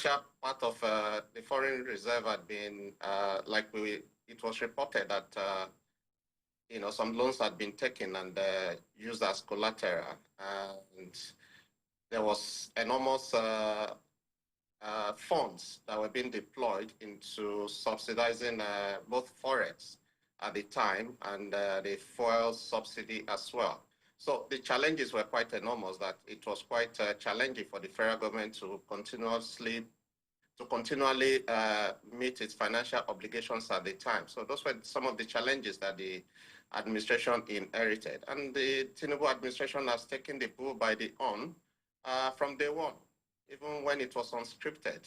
substantial part of the foreign reserve had been, it was reported that, some loans had been taken and used as collateral. And there was enormous funds that were being deployed into subsidizing both forex at the time and the fuel subsidy as well. So the challenges were quite enormous, that it was quite challenging for the federal government to continually meet its financial obligations at the time. So those were some of the challenges that the administration inherited. And the Tinubu administration has taken the bull by the horn from day one. Even when it was unscripted,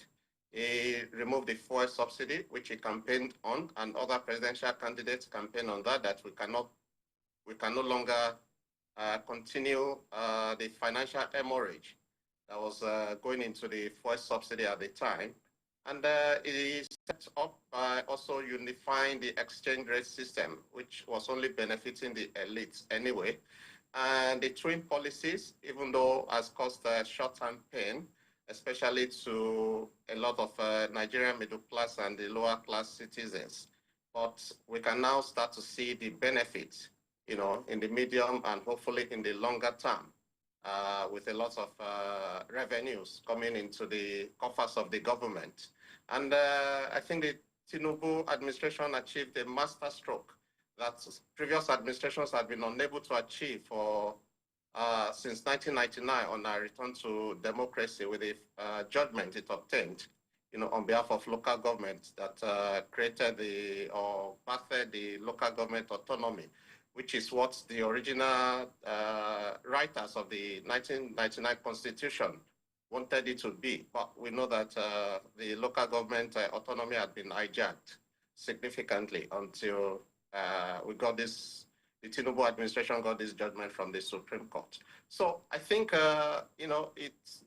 he removed the fuel subsidy, which he campaigned on, and other presidential candidates campaigned on that we can no longer continue the financial hemorrhage that was going into the fuel subsidy at the time. And it is set up by also unifying the exchange rate system, which was only benefiting the elites anyway. And the twin policies, even though has caused short-term pain, especially to a lot of Nigerian middle class and the lower class citizens. But we can now start to see the benefits, in the medium and hopefully in the longer term, with a lot of revenues coming into the coffers of the government. And I think the Tinubu administration achieved a master stroke that previous administrations had been unable to achieve for since 1999 on our return to democracy, with the judgment it obtained, on behalf of local governments that created or birthed the local government autonomy, which is what the original writers of the 1999 Constitution wanted it to be. But we know that the local government autonomy had been hijacked significantly until we got this. The Tinubu administration got this judgment from the Supreme Court. So I think, it's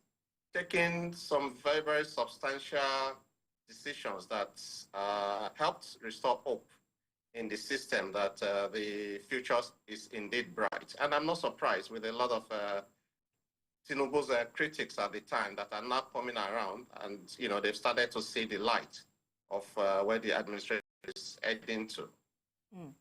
taken some very, very substantial decisions that helped restore hope in the system that the future is indeed bright. And I'm not surprised with a lot of Tinubu's critics at the time that are now coming around, and, they've started to see the light of where the administration is heading to. Mm.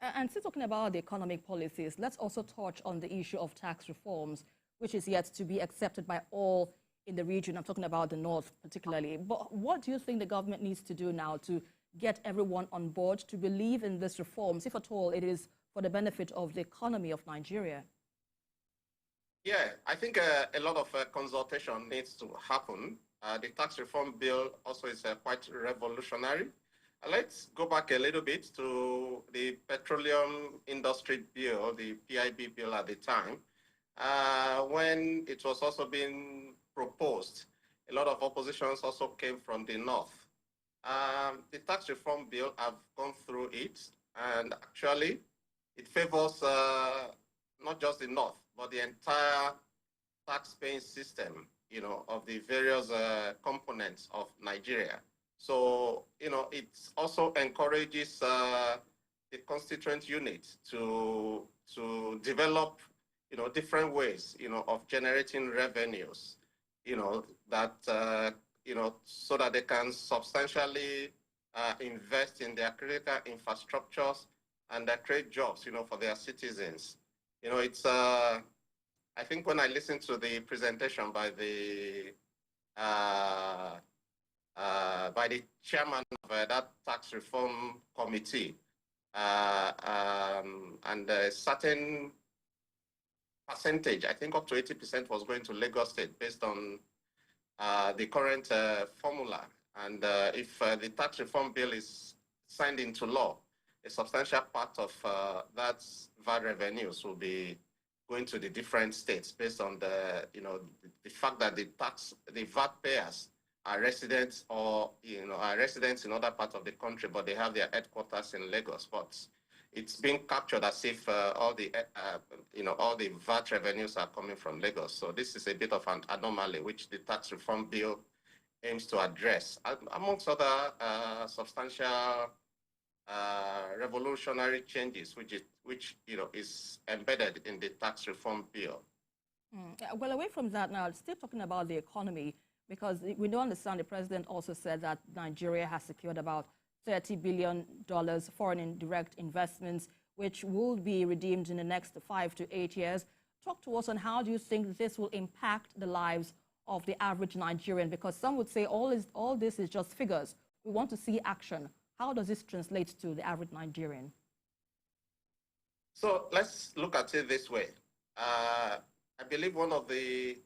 And still talking about the economic policies, let's also touch on the issue of tax reforms, which is yet to be accepted by all in the region. I'm talking about the North particularly. But what do you think the government needs to do now to get everyone on board to believe in these reforms, if at all it is for the benefit of the economy of Nigeria? Yeah, I think a lot of consultation needs to happen. The tax reform bill also is quite revolutionary. Let's go back a little bit to the petroleum industry bill, the PIB bill at the time. When it was also being proposed, a lot of oppositions also came from the North. The tax reform bill, I've gone through it, and actually it favors not just the North, but the entire tax-paying system, of the various components of Nigeria. So, it also encourages the constituent unit to develop, different ways, of generating revenues, that, so that they can substantially invest in their critical infrastructures and create jobs, for their citizens. It's, I think when I listened to the presentation by the chairman of that tax reform committee, and a certain percentage, I think up to 80% was going to Lagos State based on the current formula. And if the tax reform bill is signed into law, a substantial part of that VAT revenues will be going to the different states based on the fact that the VAT payers are residents or, are residents in other parts of the country, but they have their headquarters in Lagos. But it's being captured as if all the VAT revenues are coming from Lagos. So this is a bit of an anomaly, which the tax reform bill aims to address, amongst other substantial revolutionary changes, which is embedded in the tax reform bill. Well, away from that now, still talking about the economy, Because we don't understand, the president also said that Nigeria has secured about $30 billion foreign indirect investments, which will be redeemed in the next 5 to 8 years. Talk to us on how do you think this will impact the lives of the average Nigerian? Because some would say all this is just figures. We want to see action. How does this translate to the average Nigerian? So let's look at it this way. I believe one of the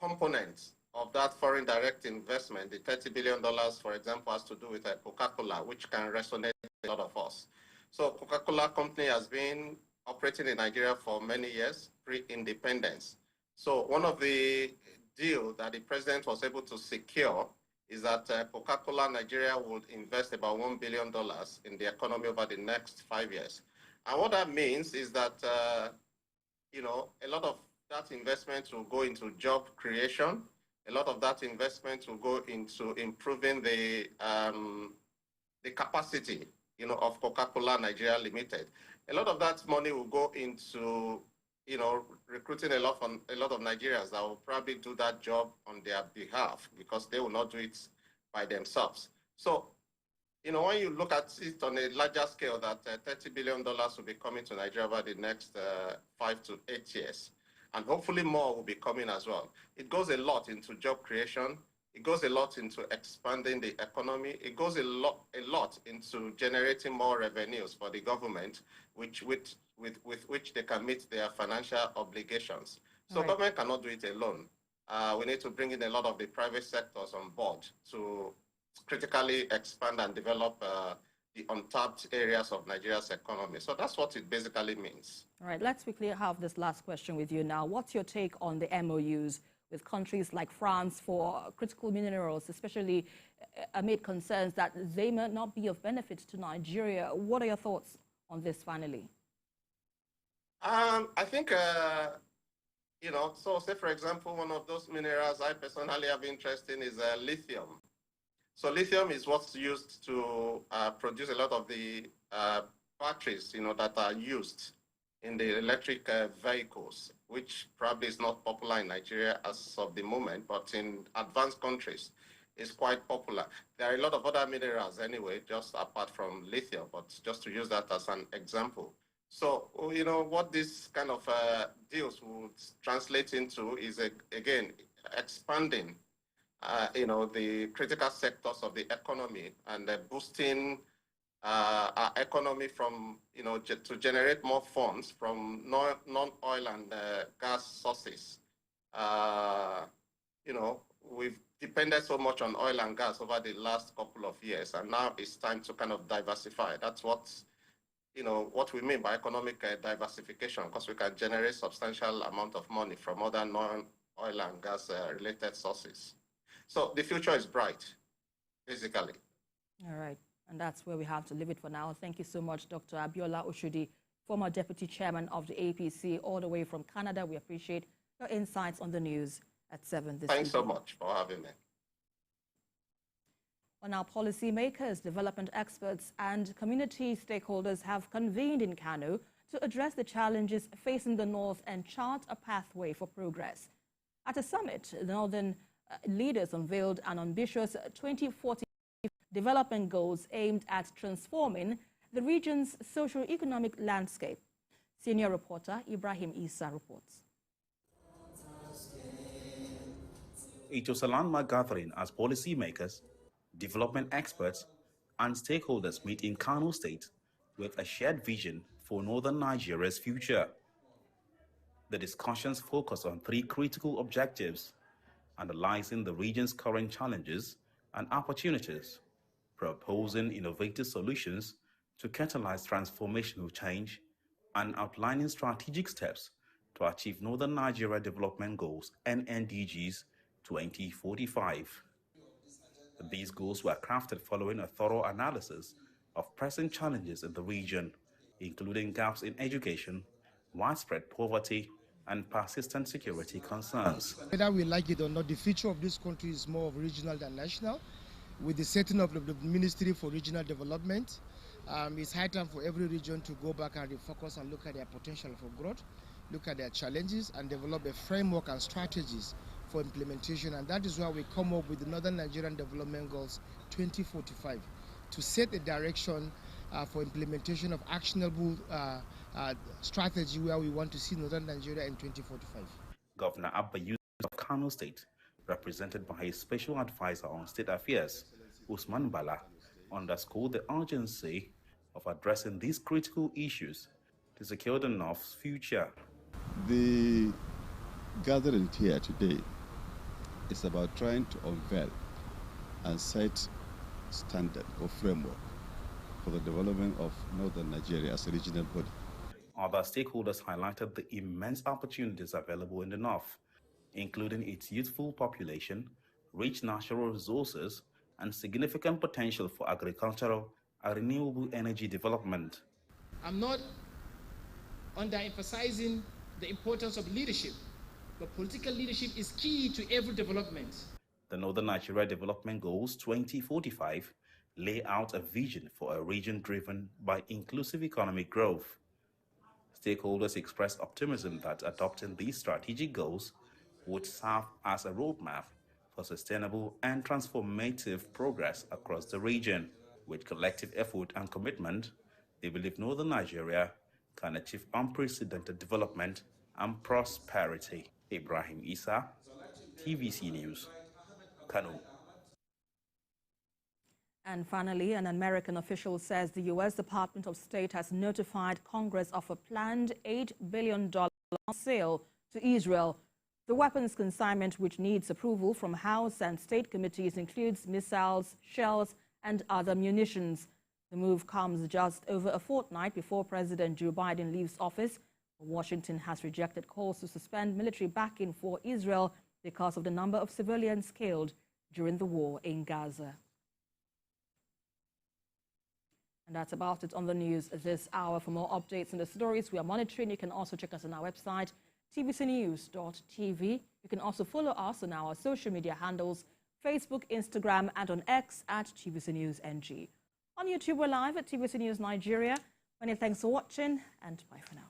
components of that foreign direct investment, the $30 billion, for example, has to do with Coca-Cola, which can resonate with a lot of us. So Coca-Cola company has been operating in Nigeria for many years, pre-independence. So one of the deals that the president was able to secure is that Coca-Cola Nigeria would invest about $1 billion in the economy over the next 5 years. And what that means is that, a lot of that investment will go into job creation. A lot of that investment will go into improving the capacity, of Coca-Cola Nigeria Limited. A lot of that money will go into, recruiting a lot of Nigerians that will probably do that job on their behalf because they will not do it by themselves. So, when you look at it on a larger scale, that $30 billion will be coming to Nigeria over the next 5 to 8 years. And hopefully more will be coming as well. It goes a lot into job creation. It goes a lot into expanding the economy. It goes a lot into generating more revenues for the government, with which they can meet their financial obligations. So government cannot do it alone. We need to bring in a lot of the private sectors on board to critically expand and develop the untapped areas of Nigeria's economy. So that's what it basically means. All right, let's quickly have this last question with you now. What's your take on the MOUs with countries like France for critical minerals, especially amid concerns that they may not be of benefit to Nigeria? What are your thoughts on this finally? I think, so say, for example, one of those minerals I personally have interest in is lithium. So lithium is what's used to produce a lot of the batteries, that are used in the electric vehicles, which probably is not popular in Nigeria as of the moment, but in advanced countries, it's quite popular. There are a lot of other minerals anyway, just apart from lithium, but just to use that as an example. So, what this kind of deals would translate into is, again, expanding the critical sectors of the economy and boosting our economy from, to generate more funds from non-oil and gas sources. We've depended so much on oil and gas over the last couple of years, and now it's time to kind of diversify. That's what we mean by economic diversification, because we can generate substantial amount of money from other non-oil and gas related sources. So the future is bright, basically. All right. And that's where we have to leave it for now. Thank you so much, Dr. Abiola Oshodi, former Deputy Chairman of the APC, all the way from Canada. We appreciate your insights on the news at 7 this Thanks evening. so much for having me. Well, now, policymakers, development experts, and community stakeholders have convened in Kano to address the challenges facing the North and chart a pathway for progress. At a summit, the Northern leaders unveiled an ambitious 2040 development goals aimed at transforming the region's socio-economic landscape. Senior reporter Ibrahim Issa reports. It was a landmark gathering as policymakers, development experts, and stakeholders meet in Kano State with a shared vision for northern Nigeria's future. The discussions focus on 3 critical objectives: analyzing the region's current challenges and opportunities, proposing innovative solutions to catalyze transformational change, and outlining strategic steps to achieve Northern Nigeria Development Goals (NNDGs) 2045. These goals were crafted following a thorough analysis of pressing challenges in the region, including gaps in education, widespread poverty, and persistent security concerns. Whether we like it or not, the future of this country is more of regional than national. With the setting up of the Ministry for Regional Development, it's high time for every region to go back and refocus and look at their potential for growth, look at their challenges, and develop a framework and strategies for implementation, and that is why we come up with the Northern Nigerian Development Goals 2045 to set a direction for implementation of actionable strategy where we want to see Northern Nigeria in 2045. Governor Abba Yusuf of Kano State, represented by his special advisor on state affairs, Usman Bala, underscored the urgency of addressing these critical issues to secure the North's future. The gathering here today is about trying to unveil and set standard or framework for the development of Northern Nigeria as a regional body. Other stakeholders highlighted the immense opportunities available in the North, including its youthful population, rich natural resources, and significant potential for agricultural and renewable energy development. I'm not underemphasizing the importance of leadership, but political leadership is key to every development. The Northern Nigeria Development Goals 2045 lay out a vision for a region driven by inclusive economic growth. Stakeholders expressed optimism that adopting these strategic goals would serve as a roadmap for sustainable and transformative progress across the region. With collective effort and commitment, they believe Northern Nigeria can achieve unprecedented development and prosperity. Ibrahim Isa, TVC News, Kano. And finally, an American official says the U.S. Department of State has notified Congress of a planned $8 billion sale to Israel. The weapons consignment, which needs approval from House and State committees, includes missiles, shells, and other munitions. The move comes just over a fortnight before President Joe Biden leaves office. Washington has rejected calls to suspend military backing for Israel because of the number of civilians killed during the war in Gaza. And that's about it on the news this hour. For more updates on the stories we are monitoring, you can also check us on our website, tvcnews.tv. You can also follow us on our social media handles, Facebook, Instagram, and on X at TVC News NG. On YouTube, we're live at TVC News Nigeria. Many thanks for watching, and bye for now.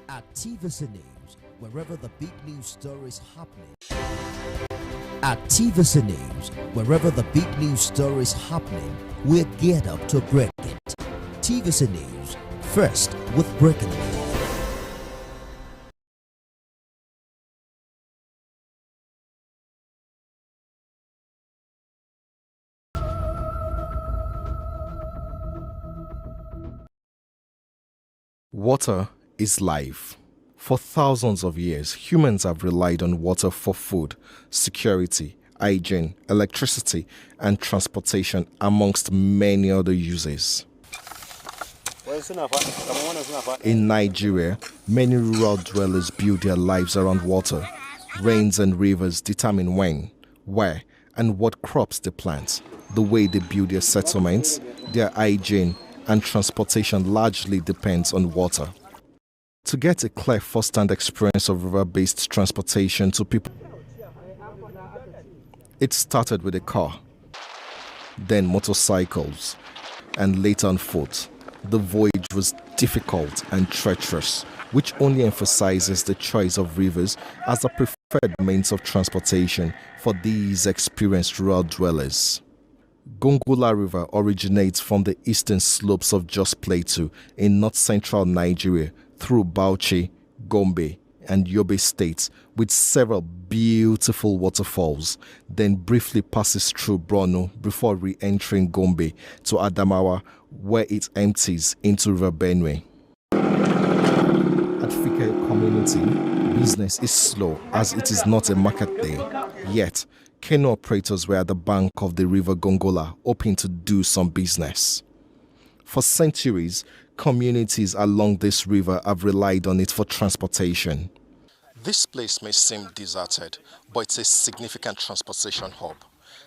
At TVC News, wherever the big news story is happening. At TVC News, wherever the big news story is happening, we're geared up to break it. TVC News, first with breaking news. Water is life. For thousands of years, humans have relied on water for food, security, hygiene, electricity, and transportation, amongst many other uses. In Nigeria, many rural dwellers build their lives around water. Rains and rivers determine when, where, and what crops they plant. The way they build their settlements, their hygiene, and transportation largely depends on water. To get a clear first-hand experience of river-based transportation to people, it started with a car, then motorcycles, and later on foot. The voyage was difficult and treacherous, which only emphasizes the choice of rivers as the preferred means of transportation for these experienced rural dwellers. Gongola River originates from the eastern slopes of Jos Plateau in north-central Nigeria through Bauchi, Gombe, and Yobe states with several beautiful waterfalls, then briefly passes through Borno before re-entering Gombe to Adamawa, where it empties into River Benue. At Fike community, business is slow as it is not a market day. Yet, canoe operators were at the bank of the River Gongola hoping to do some business. For centuries, communities along this river have relied on it for transportation. This place may seem deserted, but it's a significant transportation hub.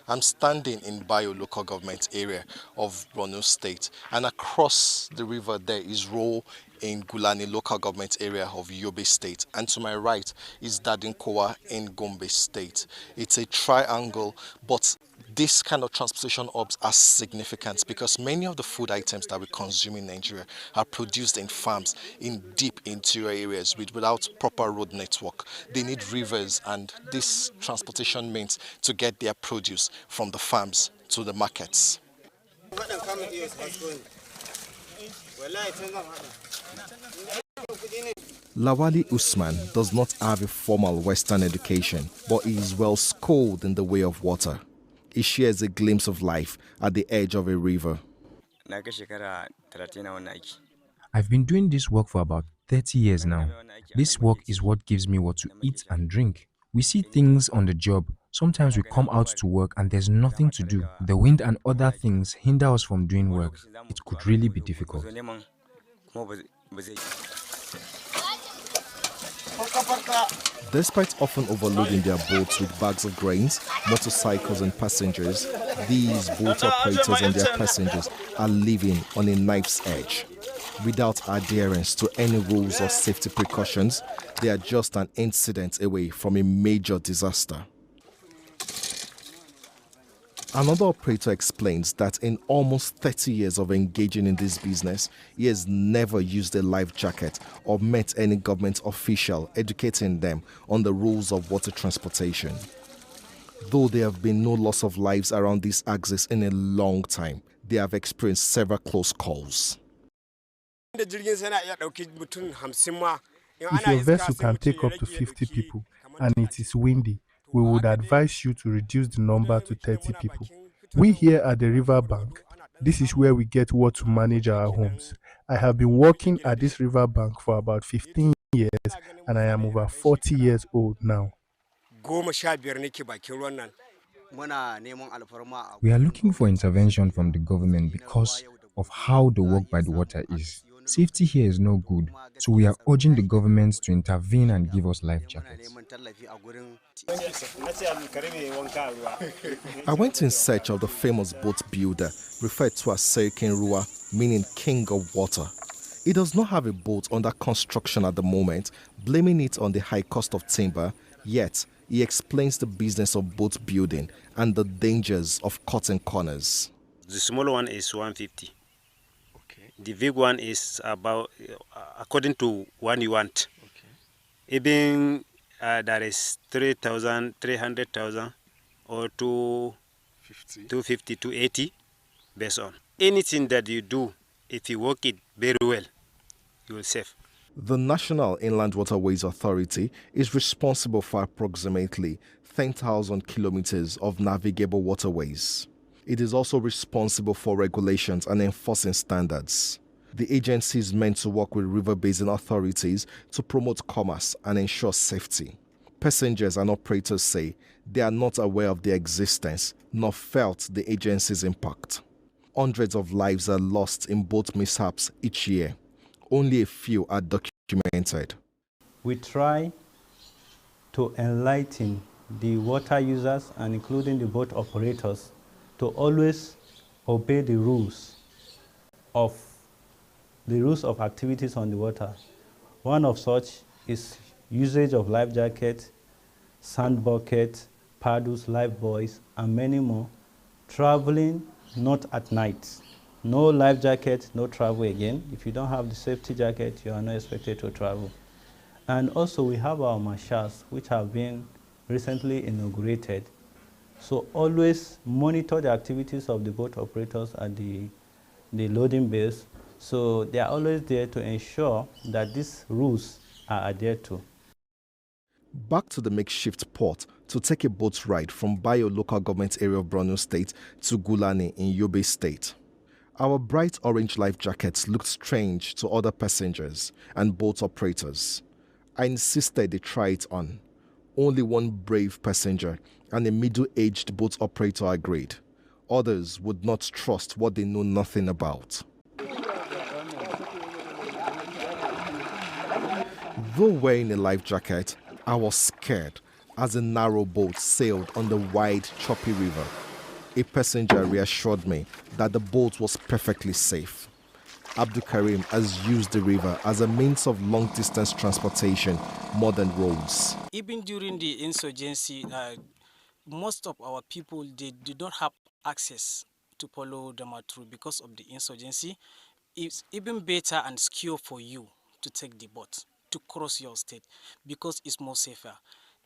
I'm standing in Bayo local government area of Borno State, and across the river there is Ro in Gulani local government area of Yobe State, and to my right is Dadinkowa in Gombe State. It's a triangle, but this kind of transportation hubs are significant because many of the food items that we consume in Nigeria are produced in farms in deep interior areas without proper road network. They need rivers, and this transportation means to get their produce from the farms to the markets. Lawali Usman does not have a formal Western education, but he is well schooled in the way of water. He shares a glimpse of life at the edge of a river. I've been doing this work for about 30 years now. This work is what gives me what to eat and drink. We see things on the job. Sometimes we come out to work and there's nothing to do. The wind and other things hinder us from doing work. It could really be difficult. Despite often overloading their boats with bags of grains, motorcycles and passengers, these boat operators and their passengers are living on a knife's edge. Without adherence to any rules or safety precautions, they are just an incident away from a major disaster. Another operator explains that in almost 30 years of engaging in this business, he has never used a life jacket or met any government official educating them on the rules of water transportation. Though there have been no loss of lives around this axis in a long time, they have experienced several close calls. If your vessel can take up to 50 people and it is windy, we would advise you to reduce the number to 30 people. We here at the river bank, this is where we get water to manage our homes. I have been working at this river bank for about 15 years and I am over 40 years old now. We are looking for intervention from the government because of how the work by the water is. Safety here is no good, so we are urging the government to intervene and give us life jackets. I went in search of the famous boat builder referred to as Serikin Rua, meaning king of water. He does not have a boat under construction at the moment, blaming it on the high cost of timber, yet he explains the business of boat building and the dangers of cutting corners. The small one is 150. Okay. The big one is about, according to one you want. Okay. Even there is 3,000, 300,000 or 250, 280 based on. Anything that you do, if you work it very well, you will save. The National Inland Waterways Authority is responsible for approximately 10,000 kilometers of navigable waterways. It is also responsible for regulations and enforcing standards. The agency is meant to work with river basin authorities to promote commerce and ensure safety. Passengers and operators say they are not aware of their existence nor felt the agency's impact. Hundreds of lives are lost in boat mishaps each year. Only a few are documented. We try to enlighten the water users and including the boat operators to always obey the rules of activities on the water. One of such is usage of life jacket, sand bucket, paddles, life buoys, and many more. Traveling not at night. No life jacket, no travel again. If you don't have the safety jacket, you are not expected to travel. And also we have our marshals, which have been recently inaugurated. So always monitor the activities of the boat operators at the loading bays. So they are always there to ensure that these rules are adhered to. Back to the makeshift port to take a boat ride from Bayo local government area of Borno State to Gulani in Yobe State. Our bright orange life jackets looked strange to other passengers and boat operators. I insisted they try it on. Only one brave passenger and a middle-aged boat operator agreed. Others would not trust what they know nothing about. Though wearing a life jacket, I was scared as a narrow boat sailed on the wide, choppy river. A passenger reassured me that the boat was perfectly safe. Abdul Karim has used the river as a means of long-distance transportation more than roads. Even during the insurgency, most of our people, they did not have access to follow the through because of the insurgency. It's even better and secure for you to take the boat to cross your state because it's more safer.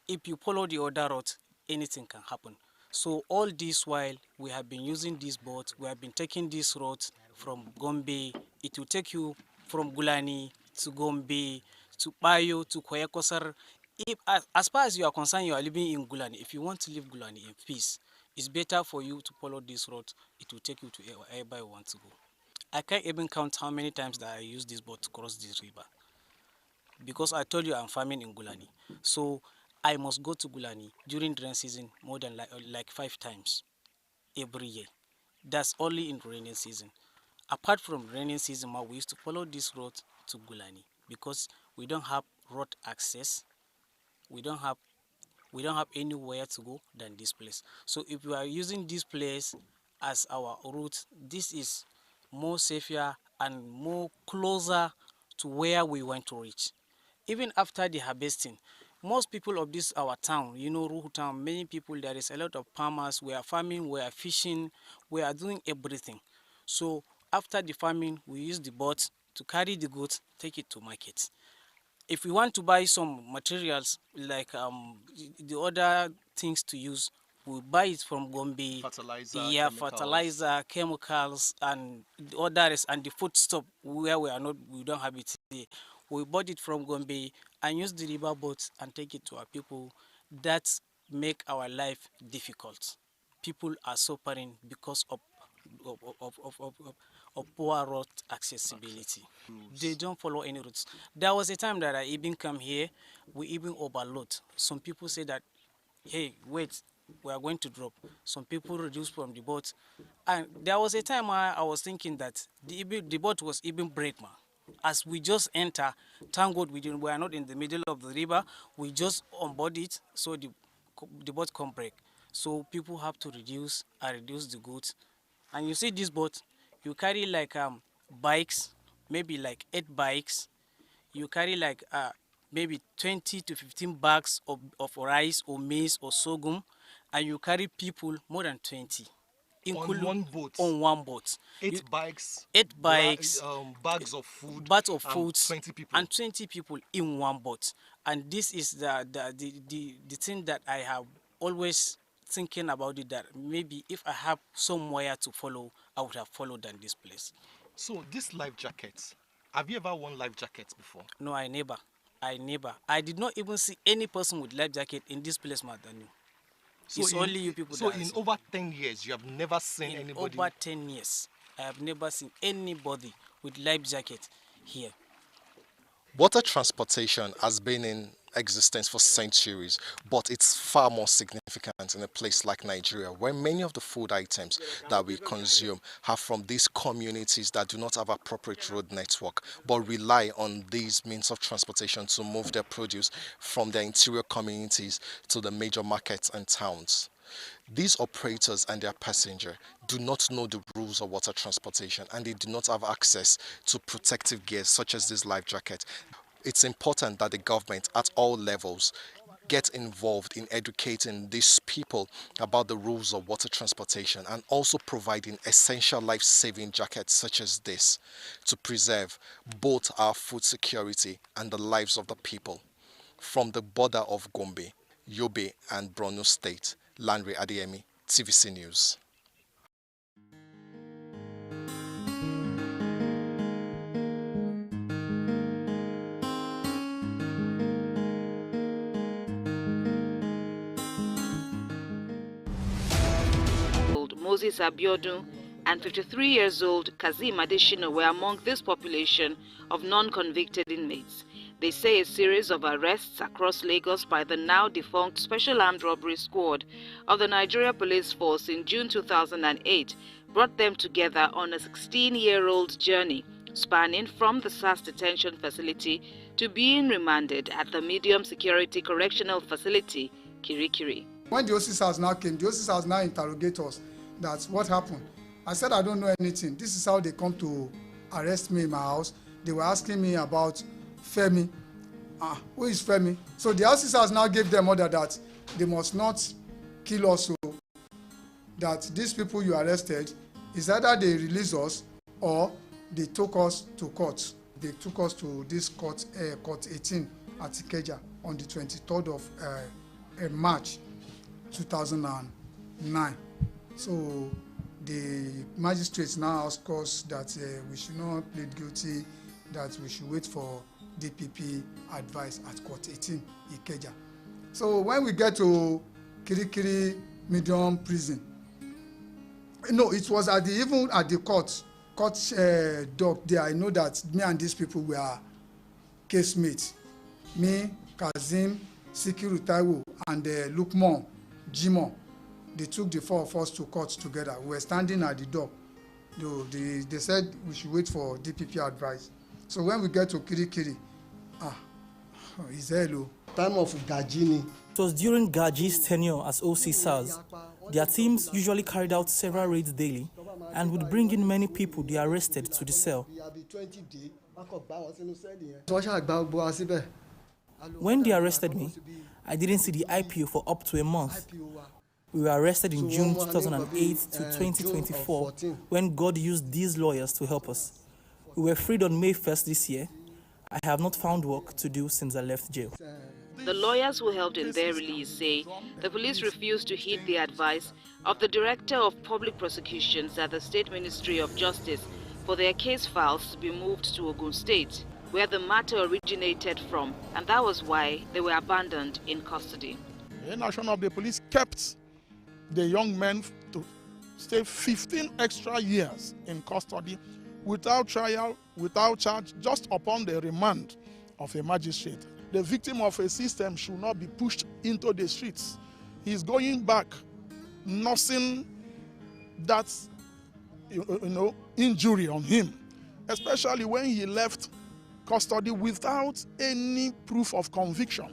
If you follow the other route, anything can happen. So all this while we have been using this boat, we have been taking this route from Gombe. It will take you from Gulani to Gombe, to Bayo, to Kwayakosar. If, as far as you are concerned, you are living in Gulani. If you want to leave Gulani in peace, it's better for you to follow this route. It will take you to wherever you want to go. I can't even count how many times that I use this boat to cross this river. Because I told you I'm farming in Gulani. So I must go to Gulani during rain season more than like 5 times every year. That's only in rainy season. Apart from rainy season, we used to follow this road to Gulani because we don't have road access. We don't have anywhere to go than this place. So if we are using this place as our route, this is more safer and more closer to where we want to reach. Even after the harvesting, most people of this our town, you know, Ruhu town, many people, there is a lot of farmers. We are farming, we are fishing, we are doing everything. So after the farming, we use the boat to carry the goods, take it to market. If we want to buy some materials like the other things to use, we buy it from Gombe. Fertilizer, chemicals. Fertilizer, chemicals, and the others, and the food stuff where we don't have it here. We bought it from Gombe and use the river boats and take it to our people. That make our life difficult. People are suffering because of poor road accessibility. They don't follow any routes. There was a time that I even come here, we even overload. Some people say that, hey, wait, we are going to drop. Some people reduce from the boat. And there was a time I was thinking that the boat was even break, man. As we just enter, thank God we are not in the middle of the river. We just onboard it, so the boat can't break. So people have to reduce the goods. And you see this boat, you carry like bikes, maybe like 8 bikes. You carry like maybe 20 to 15 bags of rice or maize or sorghum, and you carry people more than 20. On one boat? On one boat. 8 bikes? 8 bikes. Bags of food? 20 people. And 20 people in one boat. And this is the thing that I have always thinking about it, that maybe if I have somewhere to follow, I would have followed than this place. So this life jackets, have you ever worn life jackets before? No, I never. I did not even see any person with life jacket in this place, Madanu. So it's only you people. So in over 10 years, you have never seen anybody? Over 10 years, I have never seen anybody with life jacket here. Water transportation has been in existence for centuries, but it's far more significant in a place like Nigeria, where many of the food items that we consume are from these communities that do not have appropriate road network, but rely on these means of transportation to move their produce from their interior communities to the major markets and towns. These operators and their passenger do not know the rules of water transportation, and they do not have access to protective gear such as this life jacket. It's important that the government at all levels get involved in educating these people about the rules of water transportation, and also providing essential life-saving jackets such as this to preserve both our food security and the lives of the people. From the border of Gombe, Yobe and Borno State, Lanre Adeyemi, TVC News. Moses Abiodun and 53 years old Kazim Adeshina were among this population of non-convicted inmates. They say a series of arrests across Lagos by the now defunct Special Armed Robbery Squad of the Nigeria Police Force in June 2008 brought them together on a 16-year-old journey spanning from the SAS detention facility to being remanded at the medium security correctional facility, Kirikiri. When the officers now came, the officers now interrogate us. That's what happened. I said, I don't know anything. This is how they come to arrest me in my house. They were asking me about Femi. Who is Femi? So the officers now gave them order that they must not kill us. So that these people you arrested, is either they release us or they took us to court. They took us to this court, court 18 at Ikeja on the 23rd of March 2009. So the magistrates now asked us that we should not plead guilty, that we should wait for DPP advice at court 18 Ikeja. So when we get to Kirikiri medium prison, no, it was at the even at the court dock there. I know that me and these people were casemates. Me, Kazim, Sikiru Taiwo, and Lukman Jimo. They took the four of us to court together. We were standing at the door. They said we should wait for DPP advice. So when we get to Kirikiri, it's hello. Time of Gajini. It was during Gaji's tenure as OC SARS. Their teams usually carried out several raids daily and would bring in many people they arrested to the cell. When they arrested me, I didn't see the IPO for up to a month. We were arrested in June 2008 to 2024 when God used these lawyers to help us. We were freed on May 1st this year. I have not found work to do since I left jail. The lawyers who helped in their release say the police refused to heed the advice of the Director of Public Prosecutions at the State Ministry of Justice for their case files to be moved to Ogun State, where the matter originated from, and that was why they were abandoned in custody. The Nation of the Police kept the young men to stay 15 extra years in custody without trial, without charge, just upon the remand of a magistrate. The victim of a system should not be pushed into the streets. He's going back, nursing that injury on him, especially when he left custody without any proof of conviction.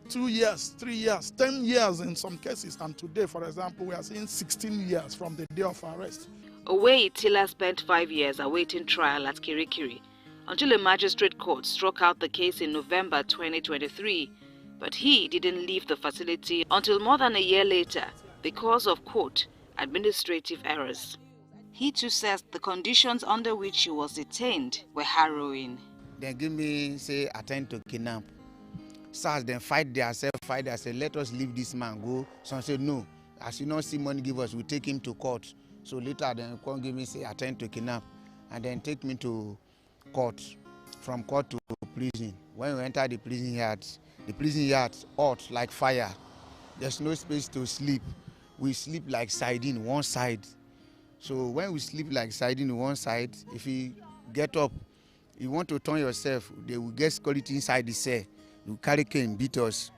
2 years, 3 years, 10 years in some cases, and today, for example, we are seeing 16 years from the day of arrest. Away, Tila spent 5 years awaiting trial at Kirikiri until a magistrate court struck out the case in November 2023. But he didn't leave the facility until more than a year later because of, quote, administrative errors. He too says the conditions under which he was detained were harrowing. They give me, say, attempt to kidnap. SARS then fight themselves, let us leave this man go. Some say, no, as you not see money give us, we take him to court. So later they come give me, say, attempt to kidnap, and then take me to court, from court to prison. When we enter the prison yard hot like fire. There's no space to sleep. We sleep like sardine one side. So when we sleep like sardine one side, if you get up, you want to turn yourself, they will get security inside the cell. You carry cane, beat us,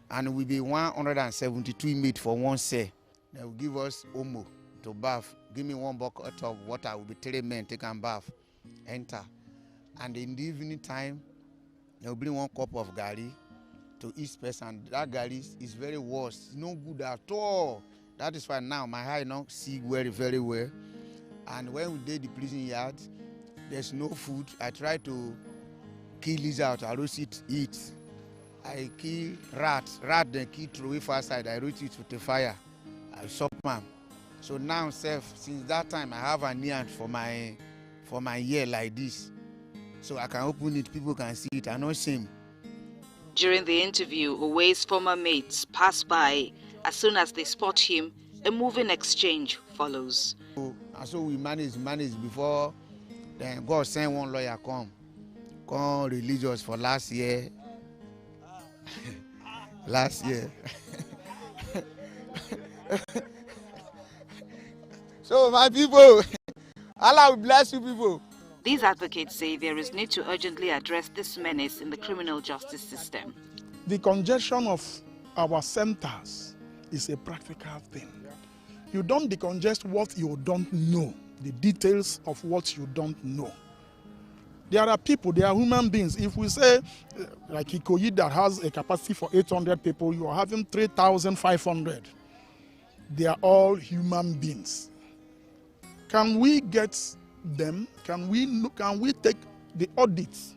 and we be 172 inmates for one cell. They will give us omo to bath. Give me 1 bucket of water. Will be 3 men take and bath, enter, and in the evening time, they will bring 1 cup of gari to each person. That gari is very worse. It's no good at all. That is why now my eye now see very well. And when we did the prison yard, there's no food. I try to kill lizard. I roast it, eat. I kill rat then kill throw it far side. I roast it with the fire. I chop man. So now, since that time, I have a neon for my ear like this, so I can open it. People can see it. I no shame. During the interview, Owei's former mates pass by. As soon as they spot him, a moving exchange follows. So we manage before then God send 1 lawyer come release us for last year. Last year. So my people, Allah will bless you people. These advocates say there is need to urgently address this menace in the criminal justice system. The congestion of our centers is a practical thing. You don't decongest what you don't know, the details of what you don't know. There are people, they are human beings. If we say, like Ikoyi that has a capacity for 800 people, you are having 3,500. They are all human beings. Can we get them? Can we take the audits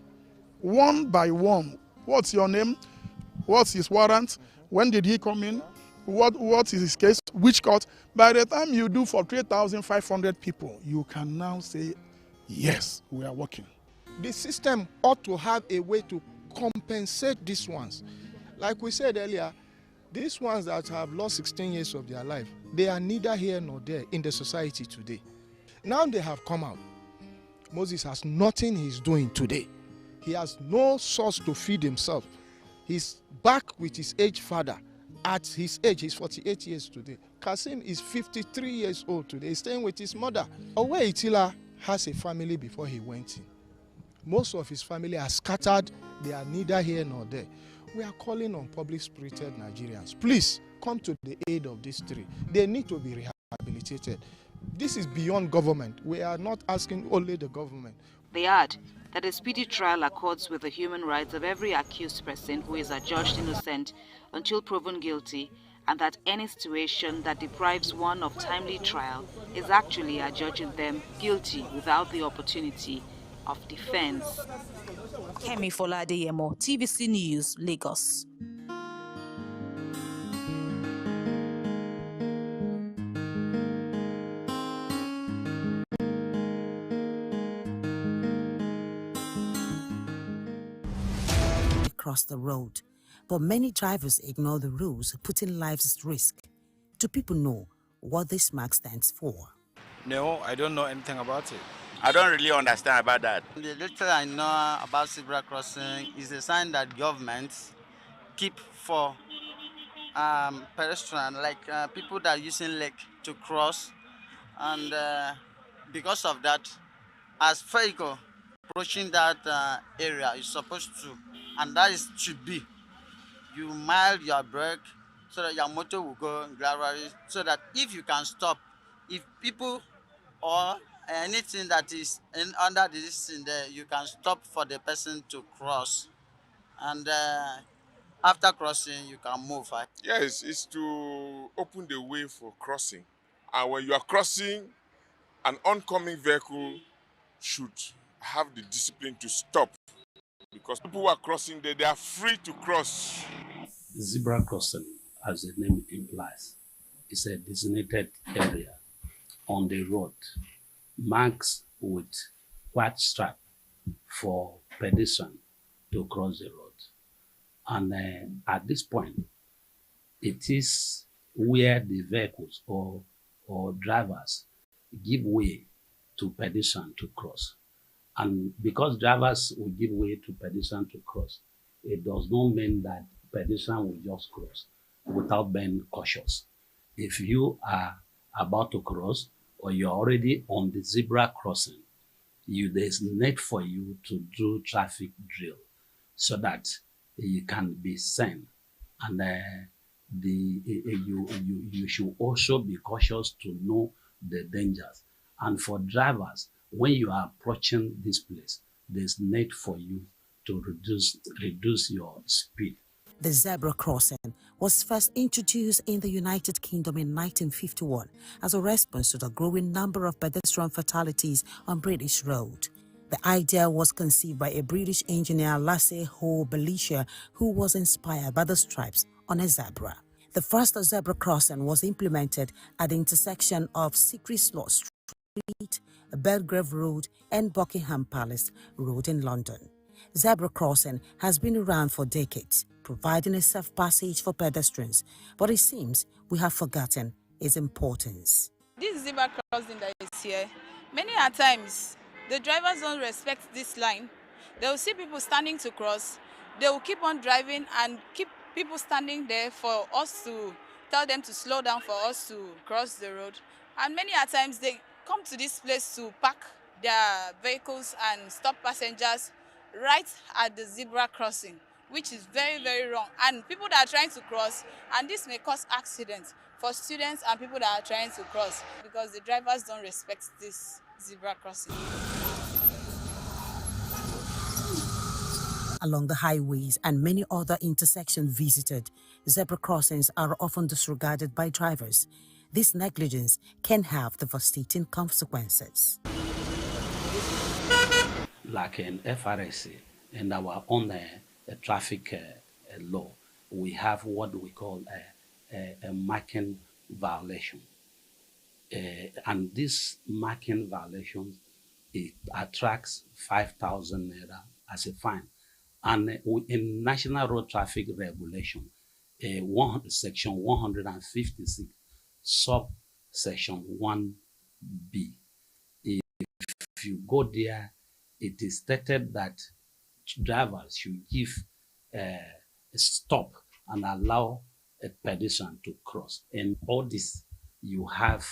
one by one? What's your name? What's his warrant? When did he come in? What is his case? Which court? By the time you do for 3,500 people, you can now say, yes, we are working. The system ought to have a way to compensate these ones. Like we said earlier, these ones that have lost 16 years of their life, they are neither here nor there in the society today. Now they have come out. Moses has nothing he's doing today. He has no source to feed himself. He's back with his aged father. At his age, he's 48 years today. Kasim is 53 years old today. He's staying with his mother. Owe Itila has a family before he went in. Most of his family are scattered. They are neither here nor there. We are calling on public-spirited Nigerians. Please come to the aid of these three. They need to be rehabilitated. This is beyond government. We are not asking only the government. They add that a speedy trial accords with the human rights of every accused person who is adjudged innocent until proven guilty, and that any situation that deprives one of timely trial is actually adjudging them guilty without the opportunity of defense. Kemi Foladeyemo, TVC News, Lagos. Across the road, but many drivers ignore the rules, putting lives at risk. Do people know what this mark stands for? No, I don't know anything about it. I don't really understand about that. The little I know about zebra crossing is a sign that governments keep for pedestrians, like people that are using leg to cross, and because of that, as vehicle approaching that area is supposed to, and that is should be, you mild your brake so that your motor will go gradually, so that if you can stop, if people or anything that is under this thing there, you can stop for the person to cross, and after crossing you can move. Yes, it's to open the way for crossing, and when you are crossing, an oncoming vehicle should have the discipline to stop, because people who are crossing there, they are free to cross. Zebra crossing, as the name implies, is a designated area on the road marked with white stripe for pedestrians to cross the road. And at this point, it is where the vehicles or drivers give way to pedestrians to cross. And because drivers will give way to pedestrians to cross, it does not mean that pedestrians will just cross without being cautious. If you are about to cross or you're already on the zebra crossing, there's need for you to do traffic drill so that you can be seen. And you should also be cautious to know the dangers. And for drivers, when you are approaching this place, there's need for you to reduce your speed. The zebra crossing was first introduced in the United Kingdom in 1951 as a response to the growing number of pedestrian fatalities on British roads. The idea was conceived by a British engineer, Lasse Ho Belisha, who was inspired by the stripes on a zebra. The first zebra crossing was implemented at the intersection of Secret Slot Street, Belgrave Road, and Buckingham Palace Road in London. Zebra crossing has been around for decades, providing a safe passage for pedestrians, but it seems we have forgotten its importance. This zebra crossing that is here, many a times the drivers don't respect this line. They will see people standing to cross. They will keep on driving and keep people standing there for us to tell them to slow down for us to cross the road. And many a times they come to this place to park their vehicles and stop passengers right at the zebra crossing, which is very, very wrong. And people that are trying to cross, and this may cause accidents for students and people that are trying to cross because the drivers don't respect this zebra crossing. Along the highways and many other intersections visited, zebra crossings are often disregarded by drivers. This negligence can have devastating consequences. Like in FRSC and our own traffic law, we have what we call a marking violation. And this marking violation, it attracts 5,000 naira as a fine. And in National Road Traffic Regulation, section 156, subsection 1B, if you go there, it is stated that drivers should give a stop and allow a pedestrian to cross. And all this, you have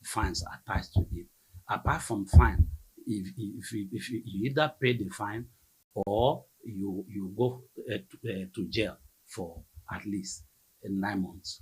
fines attached to it. Apart from fine, if you either pay the fine or you go to jail for at least 9 months.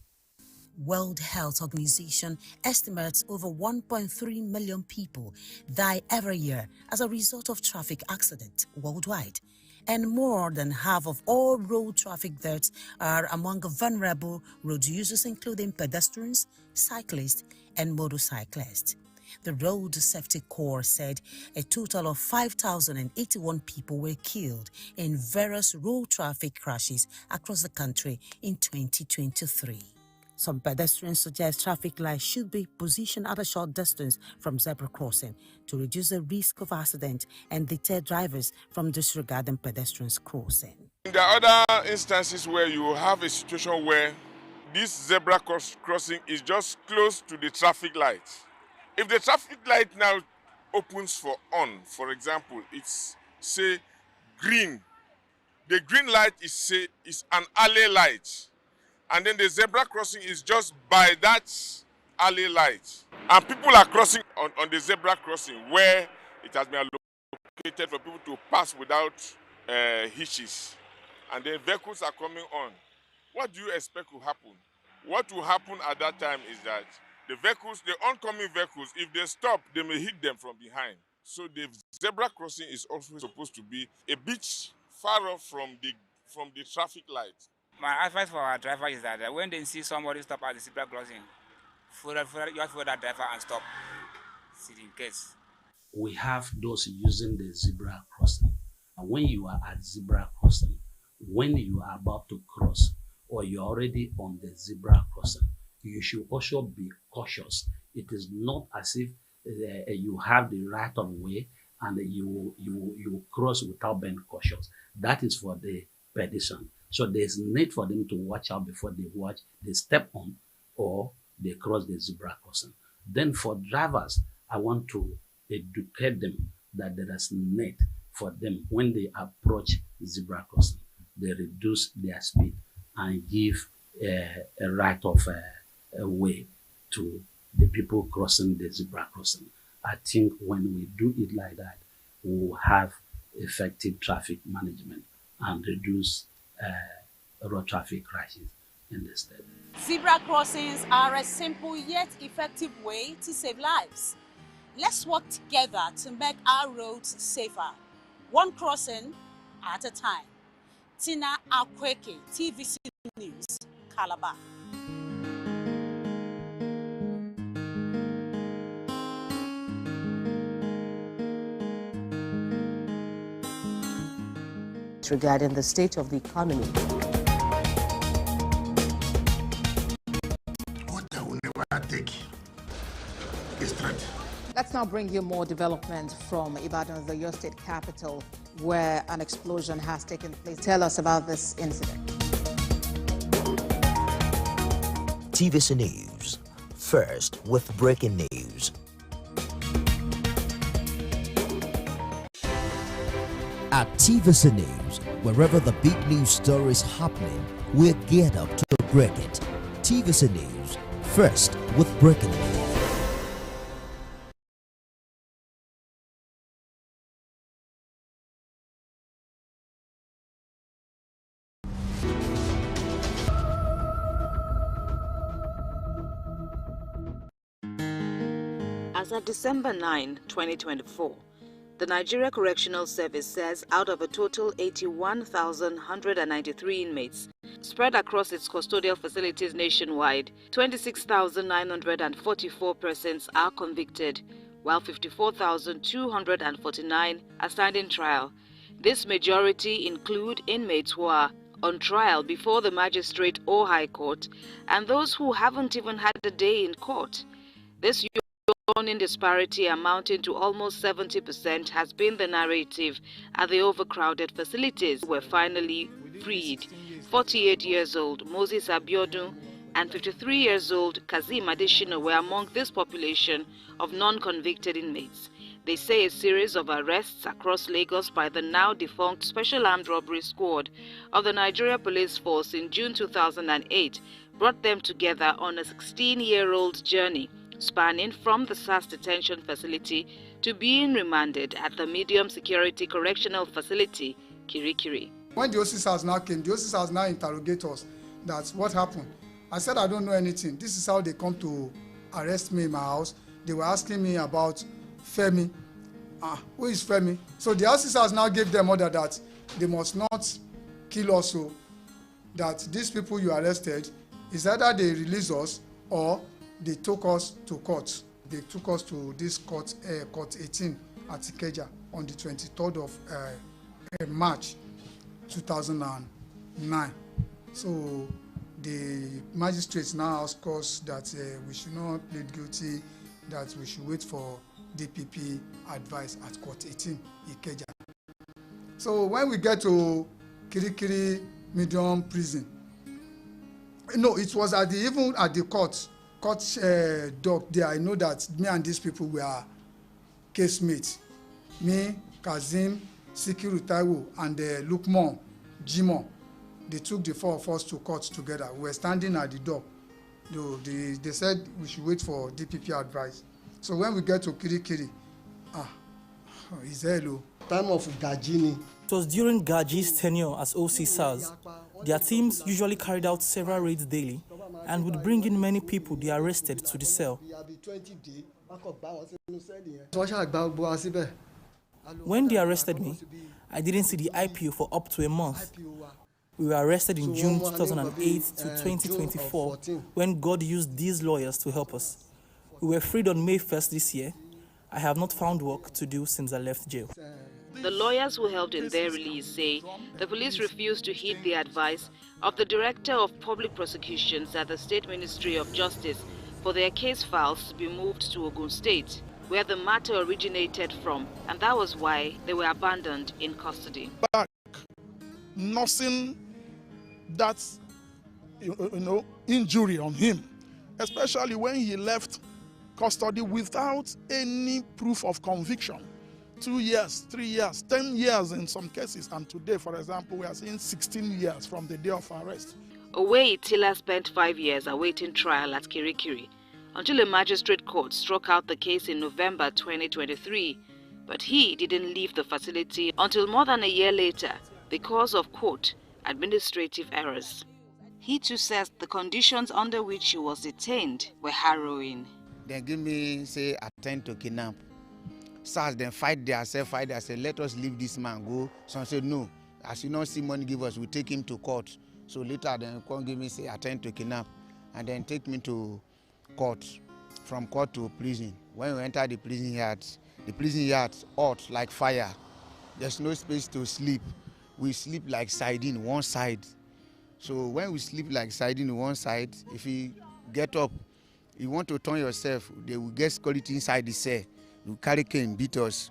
World Health Organization estimates over 1.3 million people die every year as a result of traffic accidents worldwide. And more than half of all road traffic deaths are among vulnerable road users, including pedestrians, cyclists, and motorcyclists. The Road Safety Corps said a total of 5,081 people were killed in various road traffic crashes across the country in 2023. Some pedestrians suggest traffic lights should be positioned at a short distance from zebra crossing to reduce the risk of accident and deter drivers from disregarding pedestrians crossing. There are other instances where you have a situation where this zebra crossing is just close to the traffic light. If the traffic light now opens for on, for example, it's say green. The green light is an alley light. And then the zebra crossing is just by that alley light. And people are crossing on the zebra crossing where it has been allocated for people to pass without hitches. And then vehicles are coming on. What do you expect will happen? What will happen at that time is that the oncoming vehicles, if they stop, they may hit them from behind. So the zebra crossing is also supposed to be a bit far off from the traffic light. My advice for our driver is that when they see somebody stop at the zebra crossing, you have to follow that driver and stop. See in case. We have those using the zebra crossing. And when you are at zebra crossing, when you are about to cross or you're already on the zebra crossing, you should also be cautious. It is not as if you have the right of way and you cross without being cautious. That is for the pedestrian. So there's need for them to watch out before they step on or they cross the zebra crossing. Then for drivers, I want to educate them that there is need for them when they approach zebra crossing, they reduce their speed and give a right of a way to the people crossing the zebra crossing. I think when we do it like that, we will have effective traffic management and reduce road traffic crashes in the state. Zebra crossings are a simple yet effective way to save lives. Let's work together to make our roads safer, one crossing at a time. Tina Akweke, TVC News, Calabar. Regarding the state of the economy. What I will never take is threat. Let's now bring you more development from Ibadan, the Oyo State capital, where an explosion has taken place. Tell us about this incident. TVC News, first with breaking news. At TVC News, wherever the big news story is happening, we're geared up to break it. TVC News, first with breaking news. As of December 9, 2024, the Nigeria Correctional Service says out of a total 81,193 inmates spread across its custodial facilities nationwide, 26,944 persons are convicted, while 54,249 are standing trial. This majority include inmates who are on trial before the magistrate or high court and those who haven't even had a day in court. This yawning disparity amounting to almost 70% has been the narrative at the overcrowded facilities were finally freed. 48 years old Moses Abiodun and 53 years old Kazim Adeshina were among this population of non-convicted inmates. They say a series of arrests across Lagos by the now defunct Special Armed Robbery Squad of the Nigeria Police Force in June 2008 brought them together on a 16-year-old journey spanning from the SAS detention facility to being remanded at the medium security correctional facility, Kirikiri. When the officers now came, the officers now interrogate us. That's what happened. I said, I don't know anything. This is how they come to arrest me in my house. They were asking me about Femi. Who is Femi? So the officers now gave them order that they must not kill us, so that these people you arrested, is either they release us or they took us to court. They took us to this court, court 18 at Ikeja on the 23rd of March 2009. So the magistrates now asked us that we should not plead guilty, that we should wait for DPP advice at court 18 Ikeja. So when we get to Kirikiri medium prison, no, it was at the even at the court dock there. I know that me and these people were casemates. Me, Kazim, Sikiru Taiwo, and Lukman Jimo. They took the four of us to court together. We were standing at the door. They said we should wait for DPP advice. So when we get to Kirikiri, it's hello. Time of Gajini. It was during Gaji's tenure as OC SARS. Their teams usually carried out several raids daily and would bring in many people they arrested to the cell. When they arrested me, I didn't see the IPO for up to a month. We were arrested in June 2008 to 2024 when God used these lawyers to help us. We were freed on May 1st this year. I have not found work to do since I left jail. The lawyers who helped in their release say the police refused to heed the advice of the Director of Public Prosecutions at the State Ministry of Justice for their case files to be moved to Ogun State, where the matter originated from, and that was why they were abandoned in custody. Back, nursing that injury on him, especially when he left custody without any proof of conviction. 2 years, 3 years, 10 years in some cases, and today, for example, we are seeing 16 years from the day of arrest. Away, Tila spent 5 years awaiting trial at Kirikiri until a magistrate court struck out the case in November 2023. But he didn't leave the facility until more than a year later because of, quote, administrative errors. He too says the conditions under which he was detained were harrowing. They give me, say, attempt to kidnap. SARS then fight themselves, let us leave this man go. Some say, no, as you don't see money give us, we take him to court. So later then come give me, say, attempt to kidnap, and then take me to court, from court to prison. When we enter the prison yards hot like fire. There's no space to sleep. We sleep like sardine one side. So when we sleep like sardine one side, if you get up, you want to turn yourself, they will get security inside the cell. You carry cane, beat us,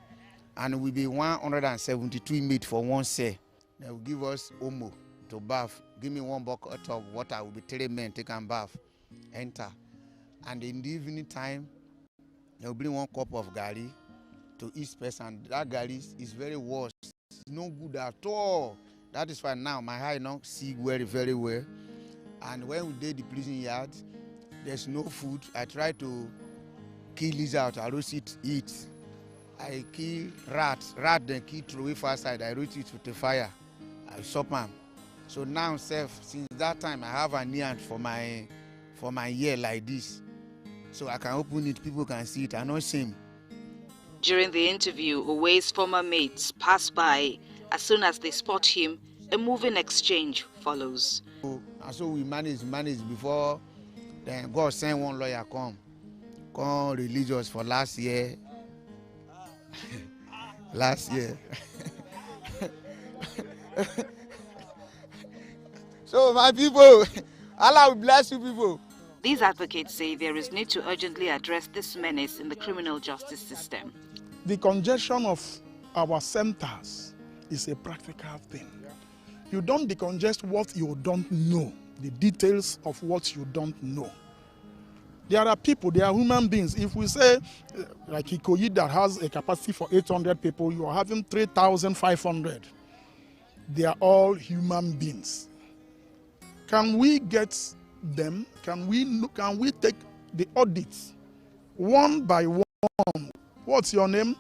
and we'll be 172 inmates for one cell. They will give us omo to bath. Give me 1 bucket of water. Will be 3 men take and bath, enter, and in the evening time, they will bring 1 cup of gari to each person. That gari is very worse. It's no good at all. That is why now my eye now see very, very well. And when we did the prison yard, there's no food. I try to kill lizard, I roast it, eat. I kill rat then kill throw it far side, I roast it with the fire. I chop them. So now, since that time, I have a neon for my ear like this. so I can open it, people can see it. I'm not shame. During the interview, Owei's former mates pass by. As soon as they spot him, a moving exchange follows. And so we manage before then God send one lawyer come release us for last year. Last year. So my people, Allah will bless you people. These advocates say there is need to urgently address this menace in the criminal justice system. The congestion of our centers is a practical thing. You don't decongest what you don't know, the details of what you don't know. There are people, they are human beings. If we say, like Ikoyi that has a capacity for 800 people, you are having 3,500. They are all human beings. Can we get them? Can we take the audits one by one? What's your name?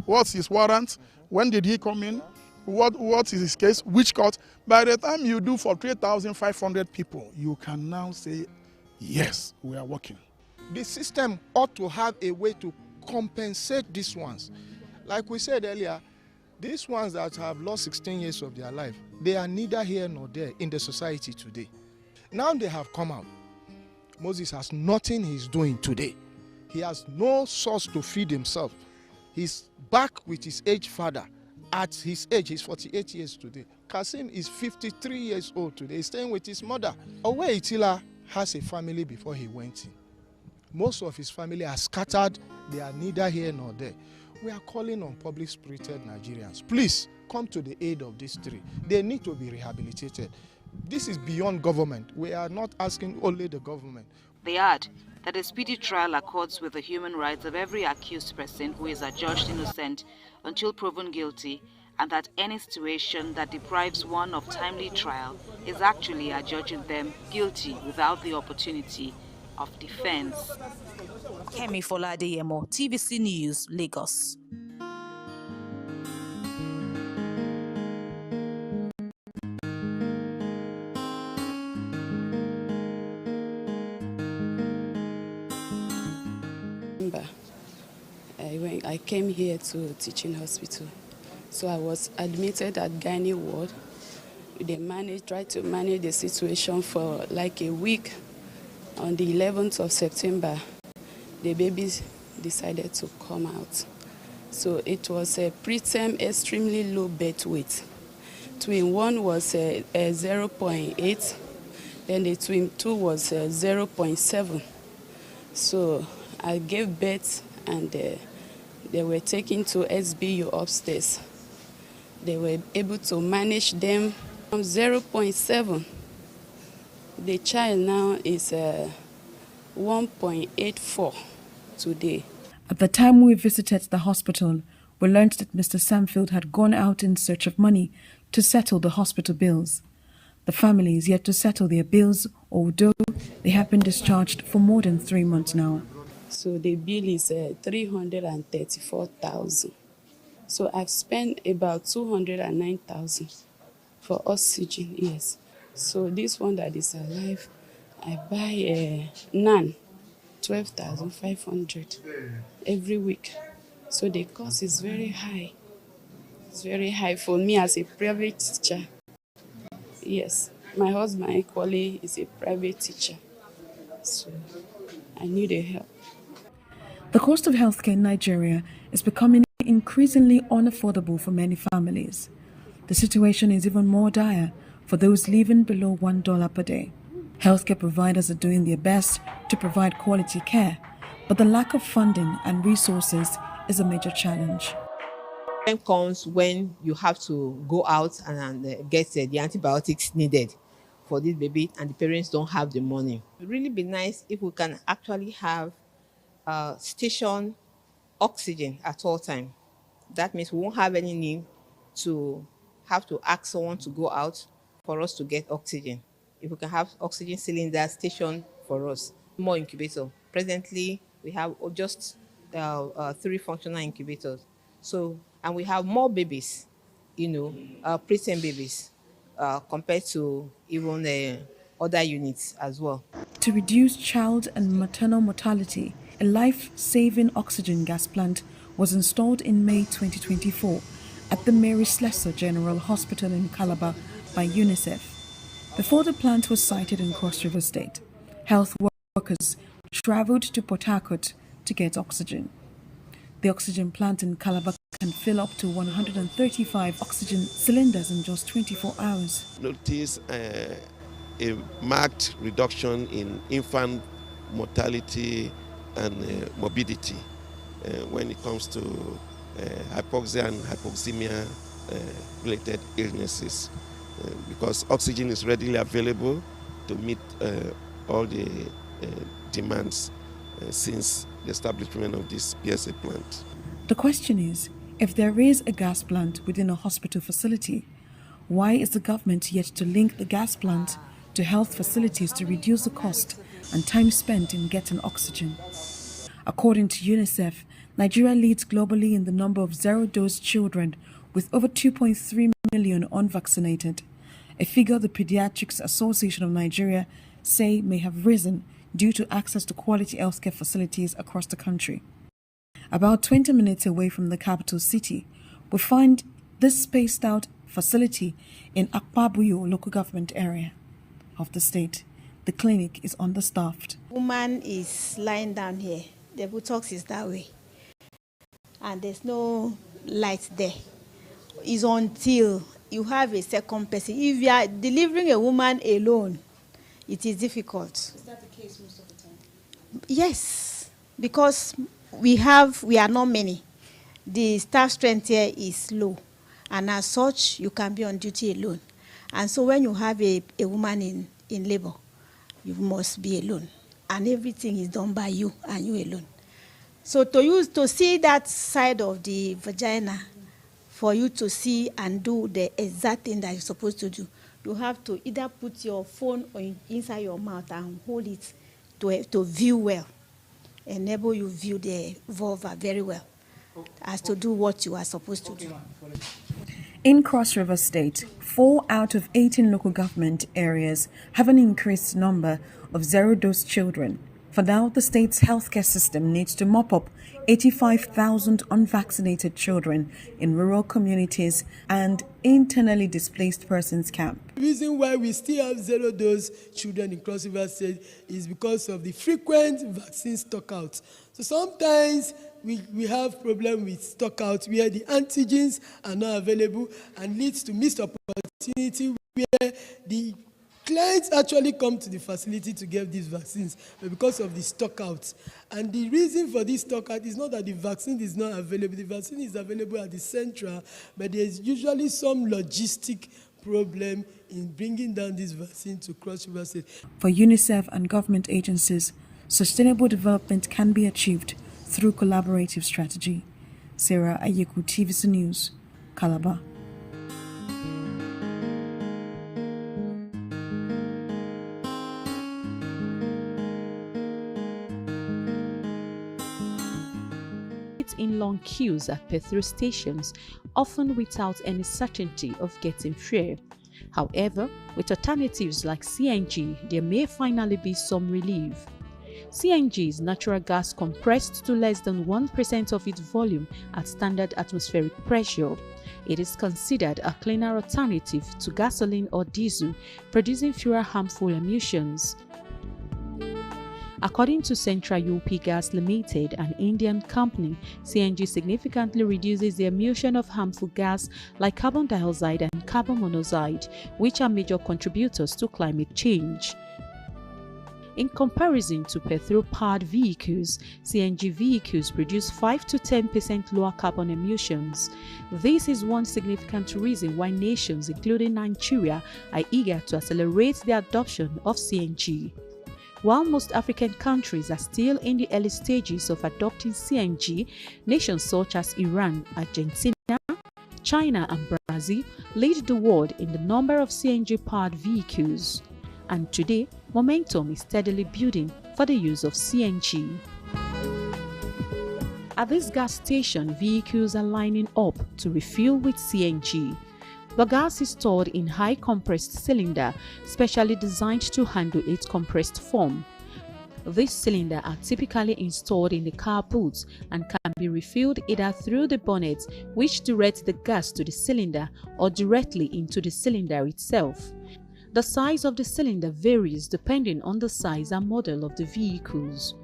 What's his warrant? When did he come in? What is his case? Which court? By the time you do for 3,500 people, you can now say, yes, we are working. The system ought to have a way to compensate these ones. Like we said earlier, these ones that have lost 16 years of their life, they are neither here nor there in the society today. Now they have come out. Moses has nothing he's doing today. He has no source to feed himself. He's back with his aged father. At his age, he's 48 years today. Kasim is 53 years old today. He's staying with his mother. Owe Itila has a family before he went in. Most of his family are scattered. They are neither here nor there. We are calling on public-spirited Nigerians. Please come to the aid of these three. They need to be rehabilitated. This is beyond government. We are not asking only the government. They add that a speedy trial accords with the human rights of every accused person who is adjudged innocent until proven guilty, and that any situation that deprives one of timely trial is actually adjudging them guilty without the opportunity of defense. Kemi Foladeyemo, TVC News, Lagos. I came here to teaching hospital. So I was admitted at gynae ward. They tried to manage the situation for like a week. On the 11th of September, the babies decided to come out. So it was a preterm extremely low birth weight. Twin 1 was 0.8, then the twin 2 was 0.7. So I gave birth and they were taken to SBU upstairs. They were able to manage them from 0.7. The child now is 1.84 today. At the time we visited the hospital, we learned that Mr. Samfield had gone out in search of money to settle the hospital bills. The family is yet to settle their bills, although they have been discharged for more than 3 months now. So the bill is 334,000. So I've spent about 209,000 for oxygen, yes. So this one that is alive, I buy a naan, 12,500 every week. So the cost is very high. It's very high for me as a private teacher. Yes, my husband equally is a private teacher. So I need a help. The cost of healthcare in Nigeria is becoming increasingly unaffordable for many families. The situation is even more dire for those living below $1 per day. Healthcare providers are doing their best to provide quality care, but the lack of funding and resources is a major challenge. Time comes when you have to go out and get the antibiotics needed for this baby, and the parents don't have the money. It would really be nice if we can actually have station oxygen at all time. That means we won't have any need to have to ask someone to go out for us to get oxygen. If we can have oxygen cylinder station for us, more incubator. Presently, we have just 3 functional incubators. So, and we have more babies, preterm babies, compared to even other units as well. To reduce child and maternal mortality, a life-saving oxygen gas plant was installed in May 2024 at the Mary Slessor General Hospital in Calabar by UNICEF. Before the plant was sited in Cross River State, health workers traveled to Port Harcourt to get oxygen. The oxygen plant in Calabar can fill up to 135 oxygen cylinders in just 24 hours. Notice a marked reduction in infant mortality and morbidity when it comes to hypoxia and hypoxemia related illnesses because oxygen is readily available to meet all the demands since the establishment of this PSA plant. The question is, if there is a gas plant within a hospital facility, why is the government yet to link the gas plant to health facilities to reduce the cost and time spent in getting oxygen? According to UNICEF, Nigeria leads globally in the number of zero-dose children with over 2.3 million unvaccinated, a figure the Pediatrics Association of Nigeria say may have risen due to access to quality healthcare facilities across the country. About 20 minutes away from the capital city, we find this spaced-out facility in Akpabuyo local government area of the state. The clinic is understaffed. Woman is lying down here. The Botox is that way. And there's no light there. It's until you have a second person. If you are delivering a woman alone, it is difficult. Is that the case most of the time? Yes, because we are not many. The staff strength here is low. And as such, you can be on duty alone. And so when you have a woman in labor, you must be alone. And everything is done by you and you alone. So to see that side of the vagina, for you to see and do the exact thing that you're supposed to do, you have to either put your phone inside your mouth and hold it to view well, enable you view the vulva very well, as to do what you are supposed to do. In Cross River State, 4 out of 18 local government areas have an increased number of zero-dose children. For now, the state's healthcare system needs to mop up 85,000 unvaccinated children in rural communities and internally displaced persons camp. The reason why we still have zero-dose children in Cross River State is because of the frequent vaccine stockouts. So sometimes we have problem with stockouts where the antigens are not available and leads to missed opportunity where the clients actually come to the facility to get these vaccines, but because of the stockouts. And the reason for this stockout is not that the vaccine is not available. The vaccine is available at the central, but there's usually some logistic problem in bringing down this vaccine to Cross River State. For UNICEF and government agencies, sustainable development can be achieved through collaborative strategy. Sarah Ayeku, TVC News, Calabar. In long queues at petrol stations, often without any certainty of getting fuel. However, with alternatives like CNG, there may finally be some relief. CNG is natural gas compressed to less than 1% of its volume at standard atmospheric pressure. It is considered a cleaner alternative to gasoline or diesel, producing fewer harmful emissions. According to Central UP Gas Limited, an Indian company, CNG significantly reduces the emission of harmful gas like carbon dioxide and carbon monoxide, which are major contributors to climate change. In comparison to petrol-powered vehicles, CNG vehicles produce 5 to 10% lower carbon emissions. This is one significant reason why nations, including Nigeria, are eager to accelerate the adoption of CNG. While most African countries are still in the early stages of adopting CNG, nations such as Iran, Argentina, China and Brazil lead the world in the number of CNG-powered vehicles. And today, momentum is steadily building for the use of CNG. At this gas station, vehicles are lining up to refuel with CNG. The gas is stored in high compressed cylinder, specially designed to handle its compressed form. These cylinders are typically installed in the car boots and can be refilled either through the bonnet, which directs the gas to the cylinder, or directly into the cylinder itself. The size of the cylinder varies depending on the size and model of the vehicles.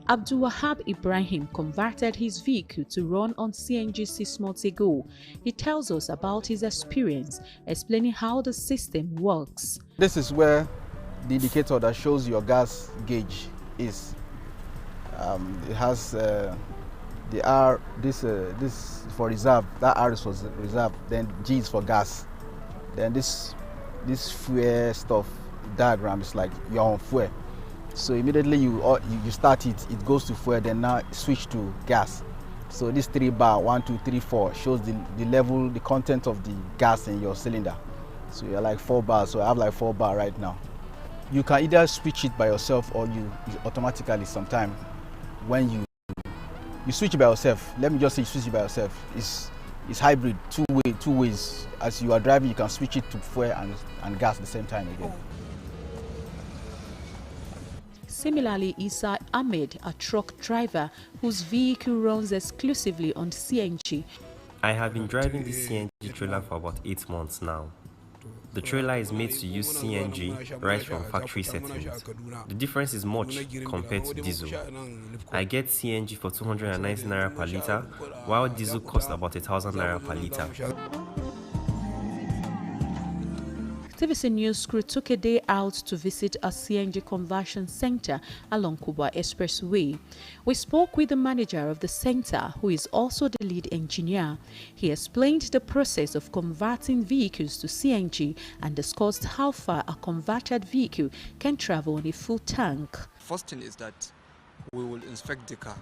Abdul Wahab Ibrahim converted his vehicle to run on CNG 6 months ago. He tells us about his experience, explaining how the system works. This is where the indicator that shows your gas gauge is. It has the R, this for reserve, that R is for reserve, then G is for gas. Then this fuel stuff diagram is like you're on fuel. So immediately you start it, it goes to fuel, then now switch to gas. So this 3 bar, 1, 2, 3, 4 shows the level, the content of the gas in your cylinder. So you're like 4 bars, so I have like 4 bar right now. You can either switch it by yourself or you automatically sometime when you switch it by yourself. Let me just say you switch it by yourself. It's hybrid, two ways. As you are driving, you can switch it to fuel and gas at the same time again. Similarly, Isa Ahmed, a truck driver whose vehicle runs exclusively on CNG. I have been driving this CNG trailer for about 8 months now. The trailer is made to use CNG right from factory settings. The difference is much compared to diesel. I get CNG for 290 naira per litre, while diesel costs about 1,000 naira per litre. TVC News crew took a day out to visit a CNG conversion center along Kuba Expressway. We spoke with the manager of the center, who is also the lead engineer. He explained the process of converting vehicles to CNG and discussed how far a converted vehicle can travel on a full tank. First thing is that we will inspect the car.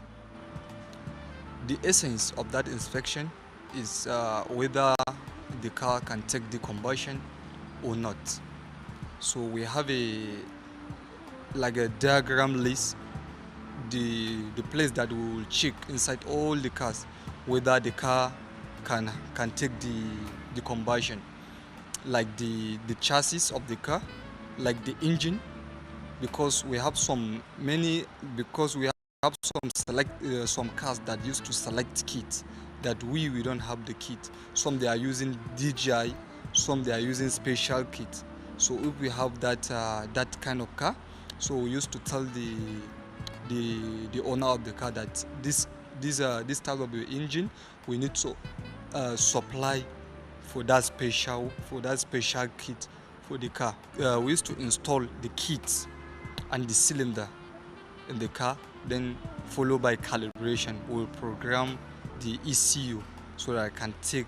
The essence of that inspection is whether the car can take the combustion or not. So we have a diagram list, the place that we will check inside all the cars whether the car can take the combustion, like the chassis of the car, like the engine, because we have some cars that used to select kit that we don't have the kit. Some they are using DJI, some they are using special kit. So if we have that kind of car, so we used to tell the owner of the car that this type of engine we need to supply for that special kit for the car. We used to install the kit and the cylinder in the car, then followed by calibration. We'll program the ECU so that I can take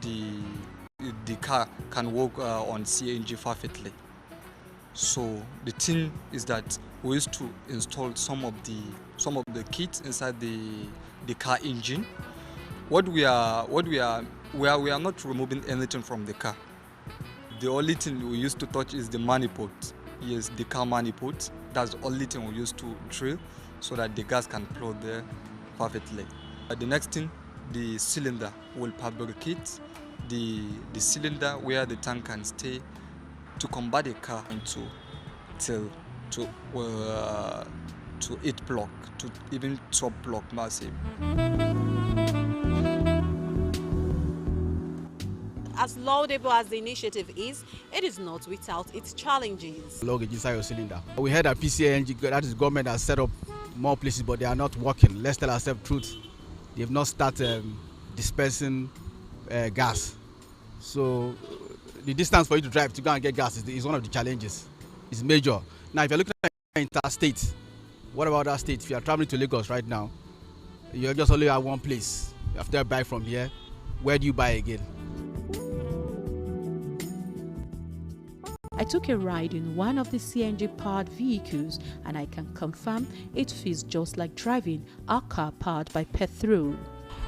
the car can work on CNG perfectly. So the thing is that we used to install some of the kits inside the car engine. We are not removing anything from the car. The only thing we used to touch is the manifold. Yes, the car manifold. That's the only thing we used to drill so that the gas can flow there perfectly. The next thing, the cylinder will fabricate the cylinder where the tank can stay to convert the car into to 8 block, to even 12 block massive. As laudable as the initiative is, it is not without its challenges. Luggage inside your cylinder. We heard that PCNG, that is government, has set up more places, but they are not working. Let's tell ourselves the truth. They have not started dispensing gas. So the distance for you to drive to go and get gas is one of the challenges. It's major. Now, if you're looking at interstate, what about that state? If you are traveling to Lagos right now, you just only have one place. You have to buy from here. Where do you buy again? I took a ride in one of the CNG-powered vehicles, and I can confirm it feels just like driving a car powered by petrol.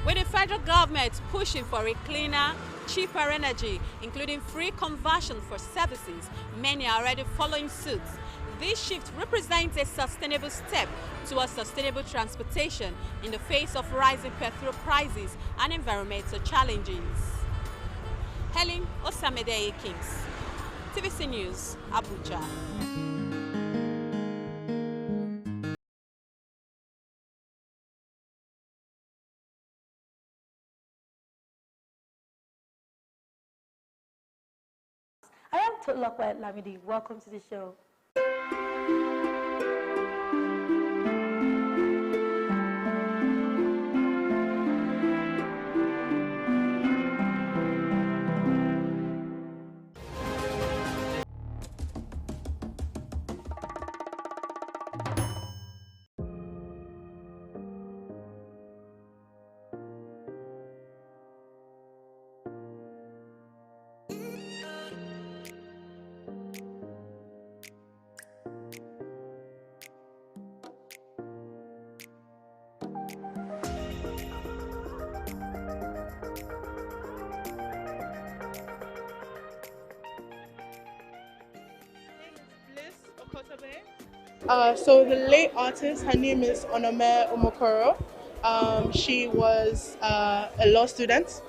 With the federal government pushing for a cleaner, cheaper energy, including free conversion for services, many are already following suit. This shift represents a sustainable step towards sustainable transportation in the face of rising petrol prices and environmental challenges. Helen Osamedeye Kings, TVC News, Abuja. I am Tolokwe Lamidi. Welcome to the show. So the late artist, her name is Onome Omokoro. She was a law student.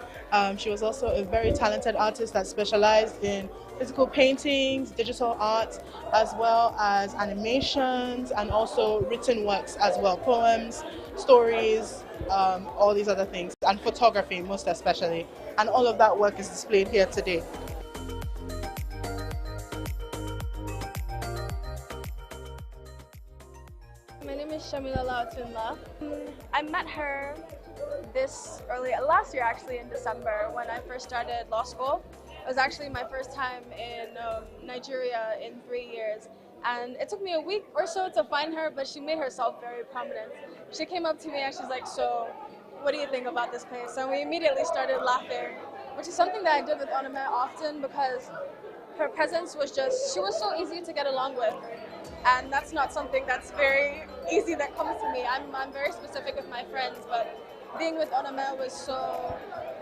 She was also a very talented artist that specialized in physical paintings, digital art, as well as animations, and also written works as well, poems, stories, all these other things, and photography most especially. And all of that work is displayed here today. My name is Shamila Lautunla. I met her last year actually in December when I first started law school. It was actually my first time in Nigeria in 3 years. And it took me a week or so to find her, but she made herself very prominent. She came up to me and she's like, "So, what do you think about this place?" And we immediately started laughing, which is something that I did with Onome often because her presence was she was so easy to get along with. And that's not something that's very easy that comes to me. I'm very specific with my friends, but being with Onome was so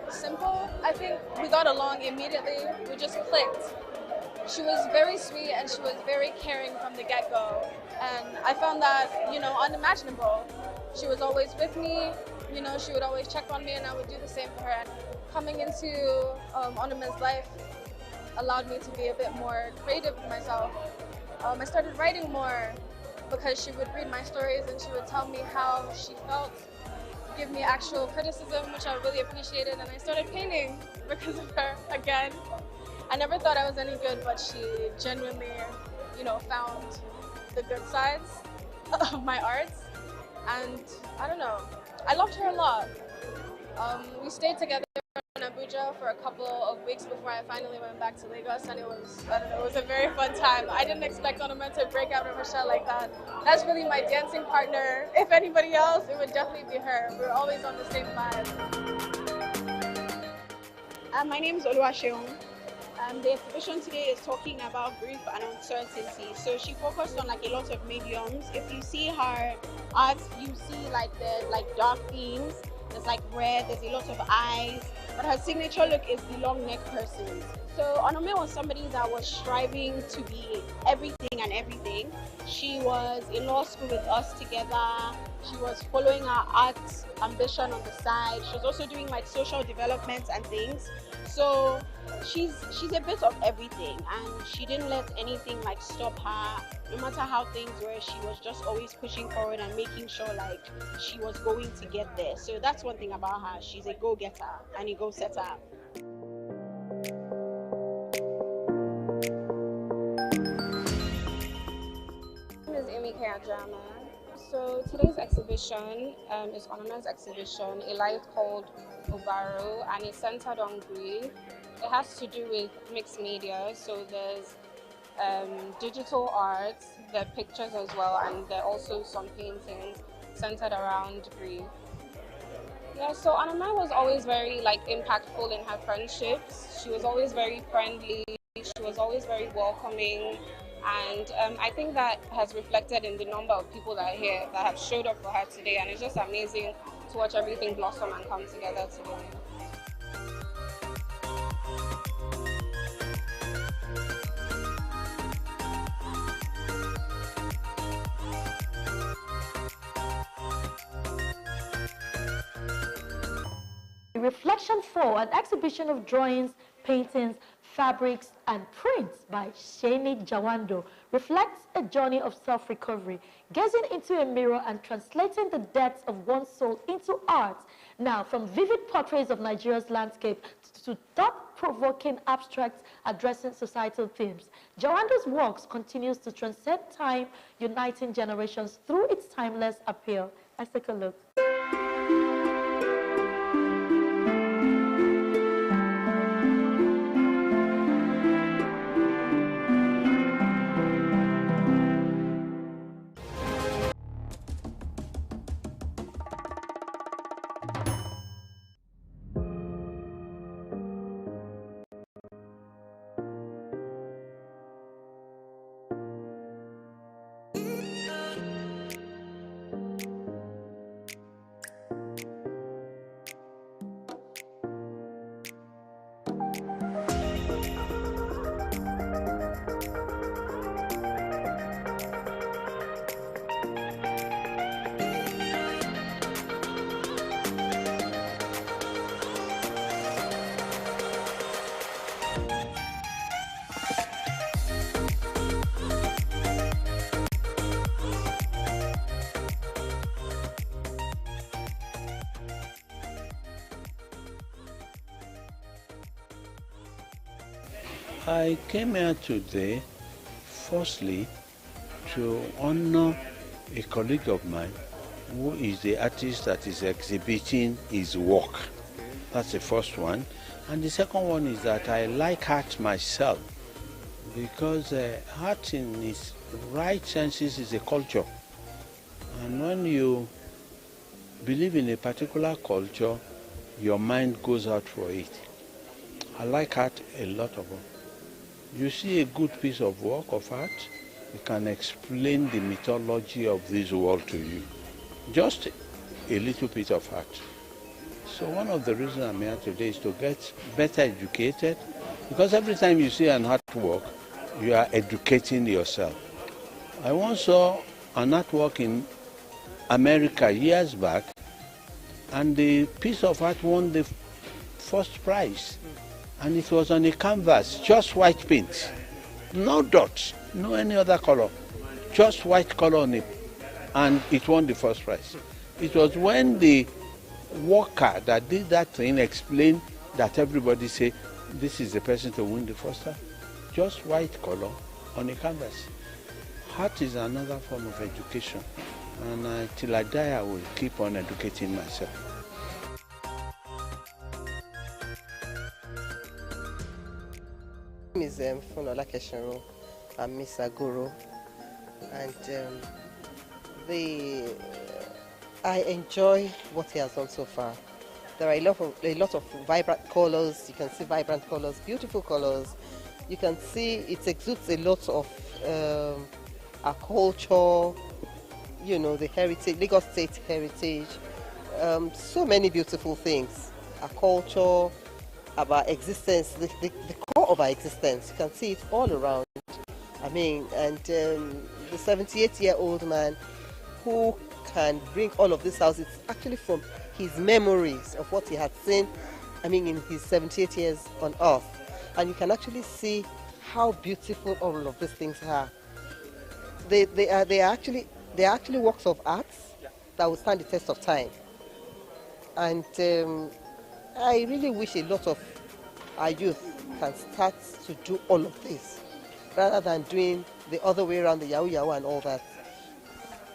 simple. I think we got along immediately. We just clicked. She was very sweet and she was very caring from the get-go. And I found that, unimaginable. She was always with me. She would always check on me and I would do the same for her. Coming into Onome's life allowed me to be a bit more creative with myself. I started writing more because she would read my stories and she would tell me how she felt, give me actual criticism, which I really appreciated, and I started painting because of her again. I never thought I was any good, but she genuinely, found the good sides of my arts, and I don't know, I loved her a lot. We stayed together in Abuja for a couple of weeks before I finally went back to Lagos, and it was a very fun time. I didn't expect Onome to break out of her shell like that. That's really my dancing partner. If anybody else, it would definitely be her. We're always on the same vibe. My name is Oluwaseun. The exhibition today is talking about grief and uncertainty. So she focused on a lot of mediums. If you see her art, you see the dark themes. There's red, there's a lot of eyes, but her signature look is the long neck persons. So Onome was somebody that was striving to be everything and everything. She was in law school with us together. She was following her art ambition on the side. She was also doing social development and things. So she's a bit of everything, and she didn't let anything stop her. No matter how things were, she was just always pushing forward and making sure she was going to get there. So that's one thing about her. She's a go-getter and a go-setter. My name is Amy Kayajama. So today's exhibition is Onome's exhibition, a light called Obaro, and it's centered on grief. It has to do with mixed media, so there's digital art, there are pictures as well, and there are also some paintings centered around grief. Yeah, so Onome was always very impactful in her friendships. She was always very friendly, she was always very welcoming, and I think that has reflected in the number of people that are here that have showed up for her today, and it's just amazing to watch everything blossom and come together today. Reflection 4, an exhibition of drawings, paintings, fabrics, and prints by Shani Jawando reflects a journey of self-recovery, gazing into a mirror and translating the depths of one's soul into art. Now, from vivid portraits of Nigeria's landscape to thought-provoking abstracts addressing societal themes, Jawando's works continues to transcend time, uniting generations through its timeless appeal. Let's take a look. I came here today, firstly, to honor a colleague of mine who is the artist that is exhibiting his work. That's the first one. And the second one is that I like art myself, because art in its right senses is a culture. And when you believe in a particular culture, your mind goes out for it. I like art a lot of them. You see a good piece of work of art, it can explain the mythology of this world to you. Just a little piece of art. So one of the reasons I'm here today is to get better educated, because every time you see an artwork, you are educating yourself. I once saw an artwork in America years back, and the piece of art won the first prize. And it was on a canvas, just white paint, no dots, no any other color, just white color on it, and it won the first prize. It was when the worker that did that thing explained that everybody say, this is the person to win the first time. Just white color on a canvas. Art is another form of education, and till I die I will keep on educating myself. My name is Funola Keshenro. I'm Miss Agoro, and I enjoy what he has done so far. There are a lot of vibrant colors. You can see vibrant colors, beautiful colors. You can see it exudes a lot of our culture, you know, the heritage, Lagos State heritage. So many beautiful things. Our culture, of our existence, the core of our existence. You can see it all around. I mean, and the 78-year-old man who can bring all of this out, it's actually from his memories of what he had seen, I mean, in his 78 years on earth. And you can actually see how beautiful all of these things are. They are actually works of art that will stand the test of time. And I really wish a lot of our youth can start to do all of this rather than doing the other way around, the yahoo yahoo and all that.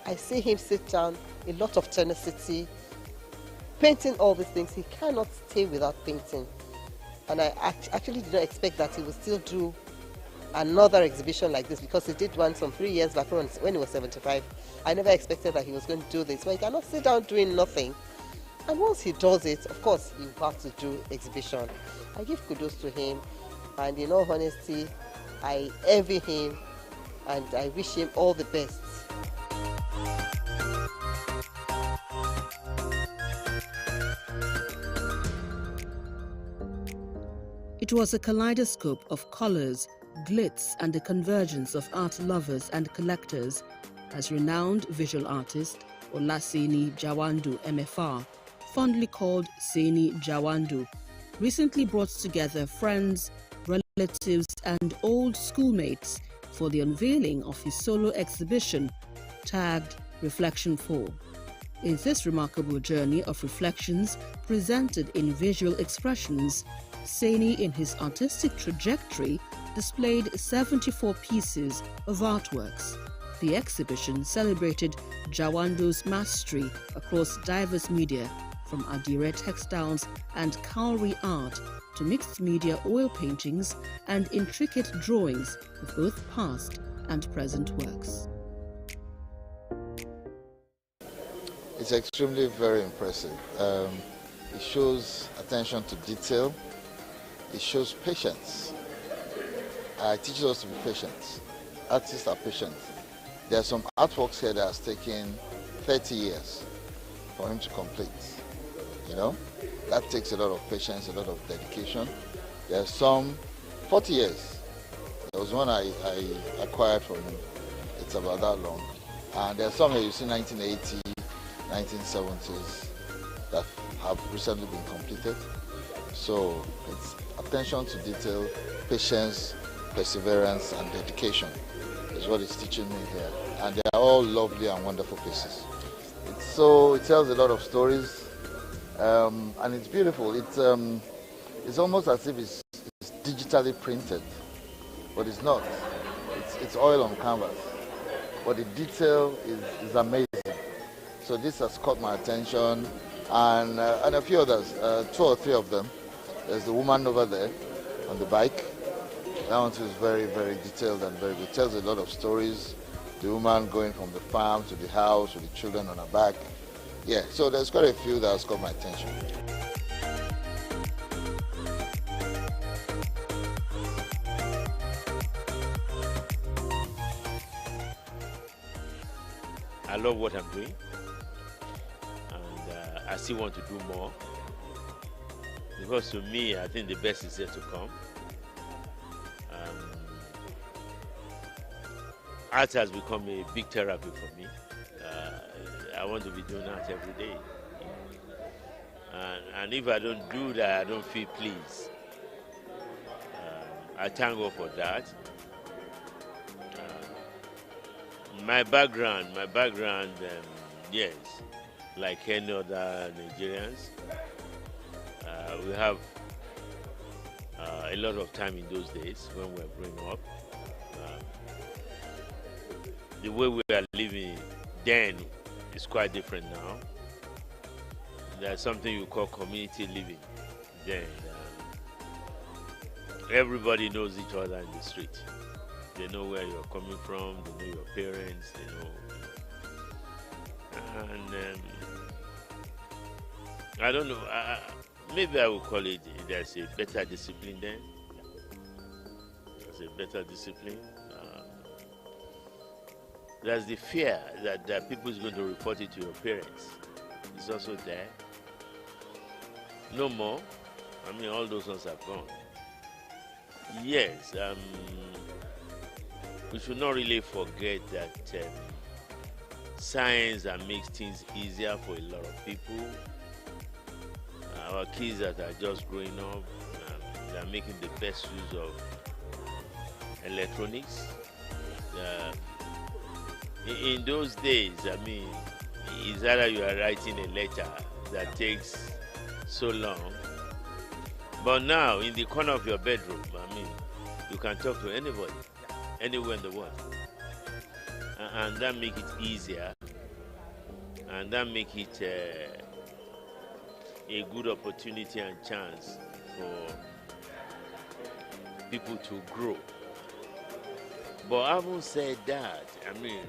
I see him sit down, a lot of tenacity, painting all these things. He cannot stay without painting. And I actually did not expect that he would still do another exhibition like this, because he did one some 3 years back when he was 75. I never expected that he was going to do this. But he cannot sit down doing nothing. And once he does it, of course, you have to do exhibition. I give kudos to him, and in all honesty, I envy him, and I wish him all the best. It was a kaleidoscope of colors, glitz, and the convergence of art lovers and collectors as renowned visual artist Olaseni Jawandu MFR fondly called Seni Jawandu, recently brought together friends, relatives and old schoolmates for the unveiling of his solo exhibition tagged Reflection 4. In this remarkable journey of reflections presented in visual expressions, Seni in his artistic trajectory displayed 74 pieces of artworks. The exhibition celebrated Jawando's mastery across diverse media, from Adire textiles and cowrie art to mixed media oil paintings and intricate drawings of both past and present works. It's extremely very impressive. It shows attention to detail. It shows patience. It teaches us to be patient. Artists are patient. There are some artworks here that has taken 30 years for him to complete. You know, that takes a lot of patience, a lot of dedication. There are some 40 years. There was one I acquired from him. It's about that long. And there are some here you see 1980, 1970s that have recently been completed. So it's attention to detail, patience, perseverance and dedication is what it's teaching me here. And they are all lovely and wonderful pieces. It tells a lot of stories and it's beautiful. It's almost as if it's digitally printed, but it's not. It's oil on canvas, but the detail is amazing. So this has caught my attention, and a few others, 2 or 3 of them. There's the woman over there on the bike. That one too is very, very detailed and very good. It tells a lot of stories. The woman going from the farm to the house with the children on her back. Yeah, so there's quite a few that has caught my attention. I love what I'm doing, and I still want to do more, because to me, I think the best is yet to come. Art has become a big therapy for me. I want to be doing art every day, and if I don't do that, I don't feel pleased. I thank God for that. My background, yes, like any other Nigerians, we have a lot of time in those days when we were growing up. The way we are living then is quite different now. There's something you call community living. Then everybody knows each other in the street. They know where you're coming from, they know your parents, they know. And I don't know, maybe I would call it, there's a better discipline then. There's a better discipline. There's the fear that people is going to report it to your parents. It's also there. No more. I mean, all those ones are gone. Yes, we should not really forget that science makes things easier for a lot of people. Our kids that are just growing up, they are making the best use of electronics. In those days, I mean, it's either you are writing a letter that takes so long, but now in the corner of your bedroom, I mean, you can talk to anybody, anywhere in the world, and that make it easier, and that make it a good opportunity and chance for people to grow. But having said that, I mean,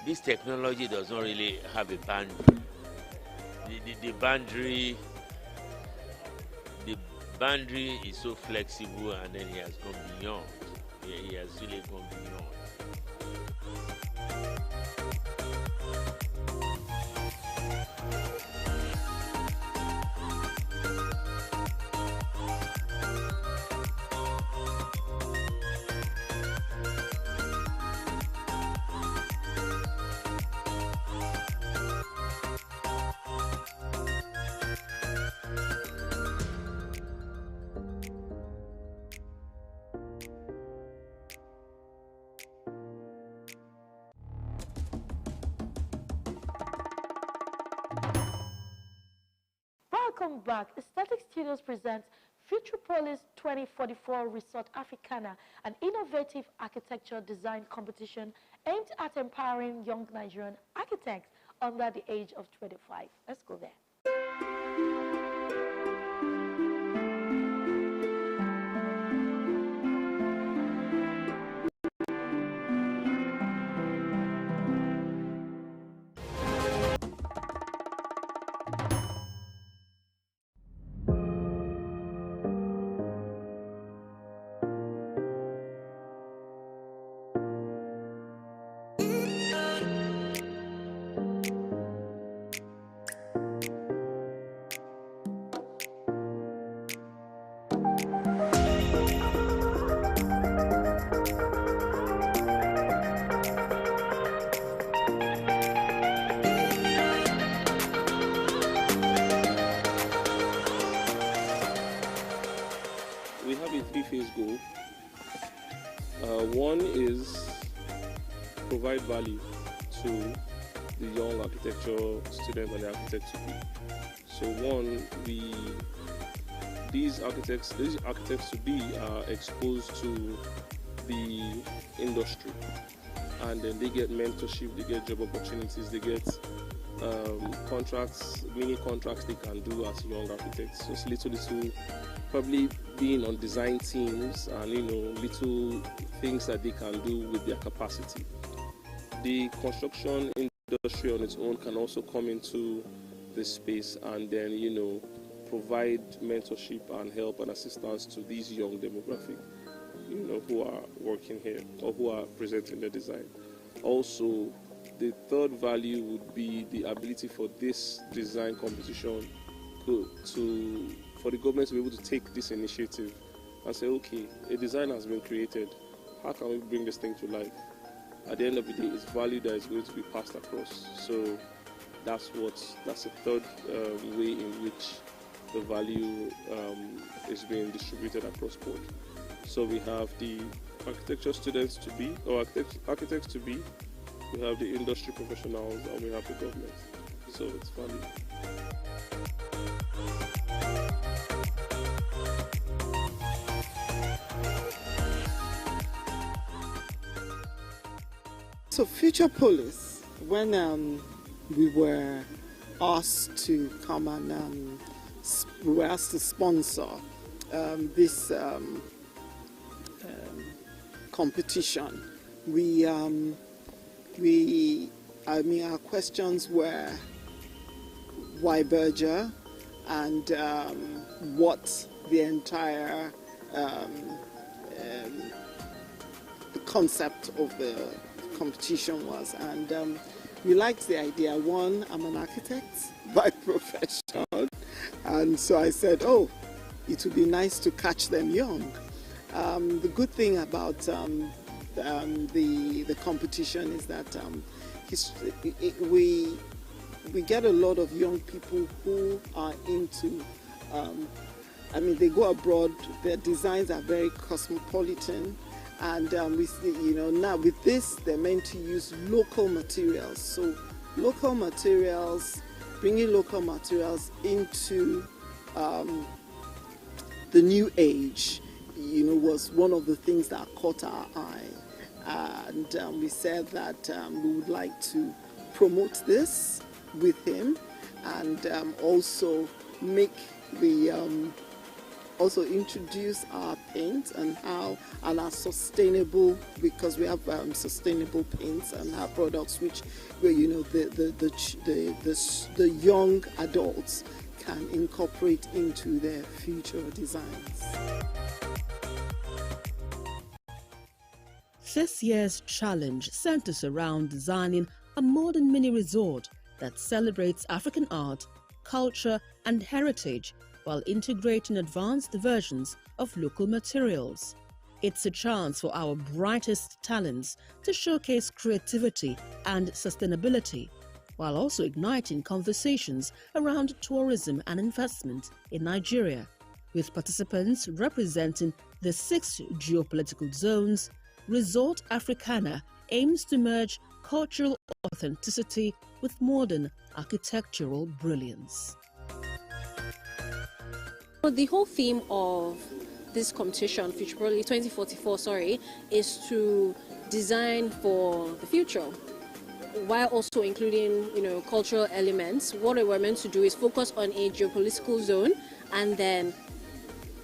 this technology does not really have a boundary. The boundary is so flexible, and then he has gone beyond. He has really gone beyond. back, Aesthetic Studios presents Futuropolis 2044 Resort Africana, an innovative architecture design competition aimed at empowering young Nigerian architects under the age of 25. Let's go there. We have a three-phase goal. One is provide value to the young architecture student and the architect to be. So one, these architects to be are exposed to the industry, and then they get mentorship, they get job opportunities, they get contracts, mini contracts they can do as young architects. So it's little, probably being on design teams and little things that they can do with their capacity. The construction industry on its own can also come into this space and then provide mentorship and help and assistance to these young demographic who are working here or who are presenting the design. Also, the third value would be the ability for this design competition for the government to be able to take this initiative and say, okay, a design has been created, how can we bring this thing to life? At the end of the day, it's value that is going to be passed across. So that's the third way in which the value is being distributed across board. So we have the architecture students to be, or architects to be, we have the industry professionals, and we have the government. So it's value. So Futuropolis, when we were asked to come and we were asked to sponsor this competition, our questions were why Berger and what the entire the concept of the competition was, and we liked the idea. One, I'm an architect by profession, and so I said, oh, it would be nice to catch them young. The good thing about the competition is that we get a lot of young people who are into, they go abroad, their designs are very cosmopolitan, and we see, now with this, they're meant to use local materials. So local materials, bringing local materials into the new age, was one of the things that caught our eye. And we said that we would like to promote this with him, and also make the also introduce our paint and how, and our sustainable, because we have sustainable paints and our products, which where the young adults can incorporate into their future designs. This year's challenge centers around designing a modern mini resort that celebrates African art, culture, and heritage while integrating advanced versions of local materials. It's a chance for our brightest talents to showcase creativity and sustainability, while also igniting conversations around tourism and investment in Nigeria, with participants representing the 6 geopolitical zones. Resort Africana aims to merge cultural authenticity with modern architectural brilliance. The whole theme of this competition, Future Pro 2044, is to design for the future, while also including, cultural elements. What we're meant to do is focus on a geopolitical zone, and then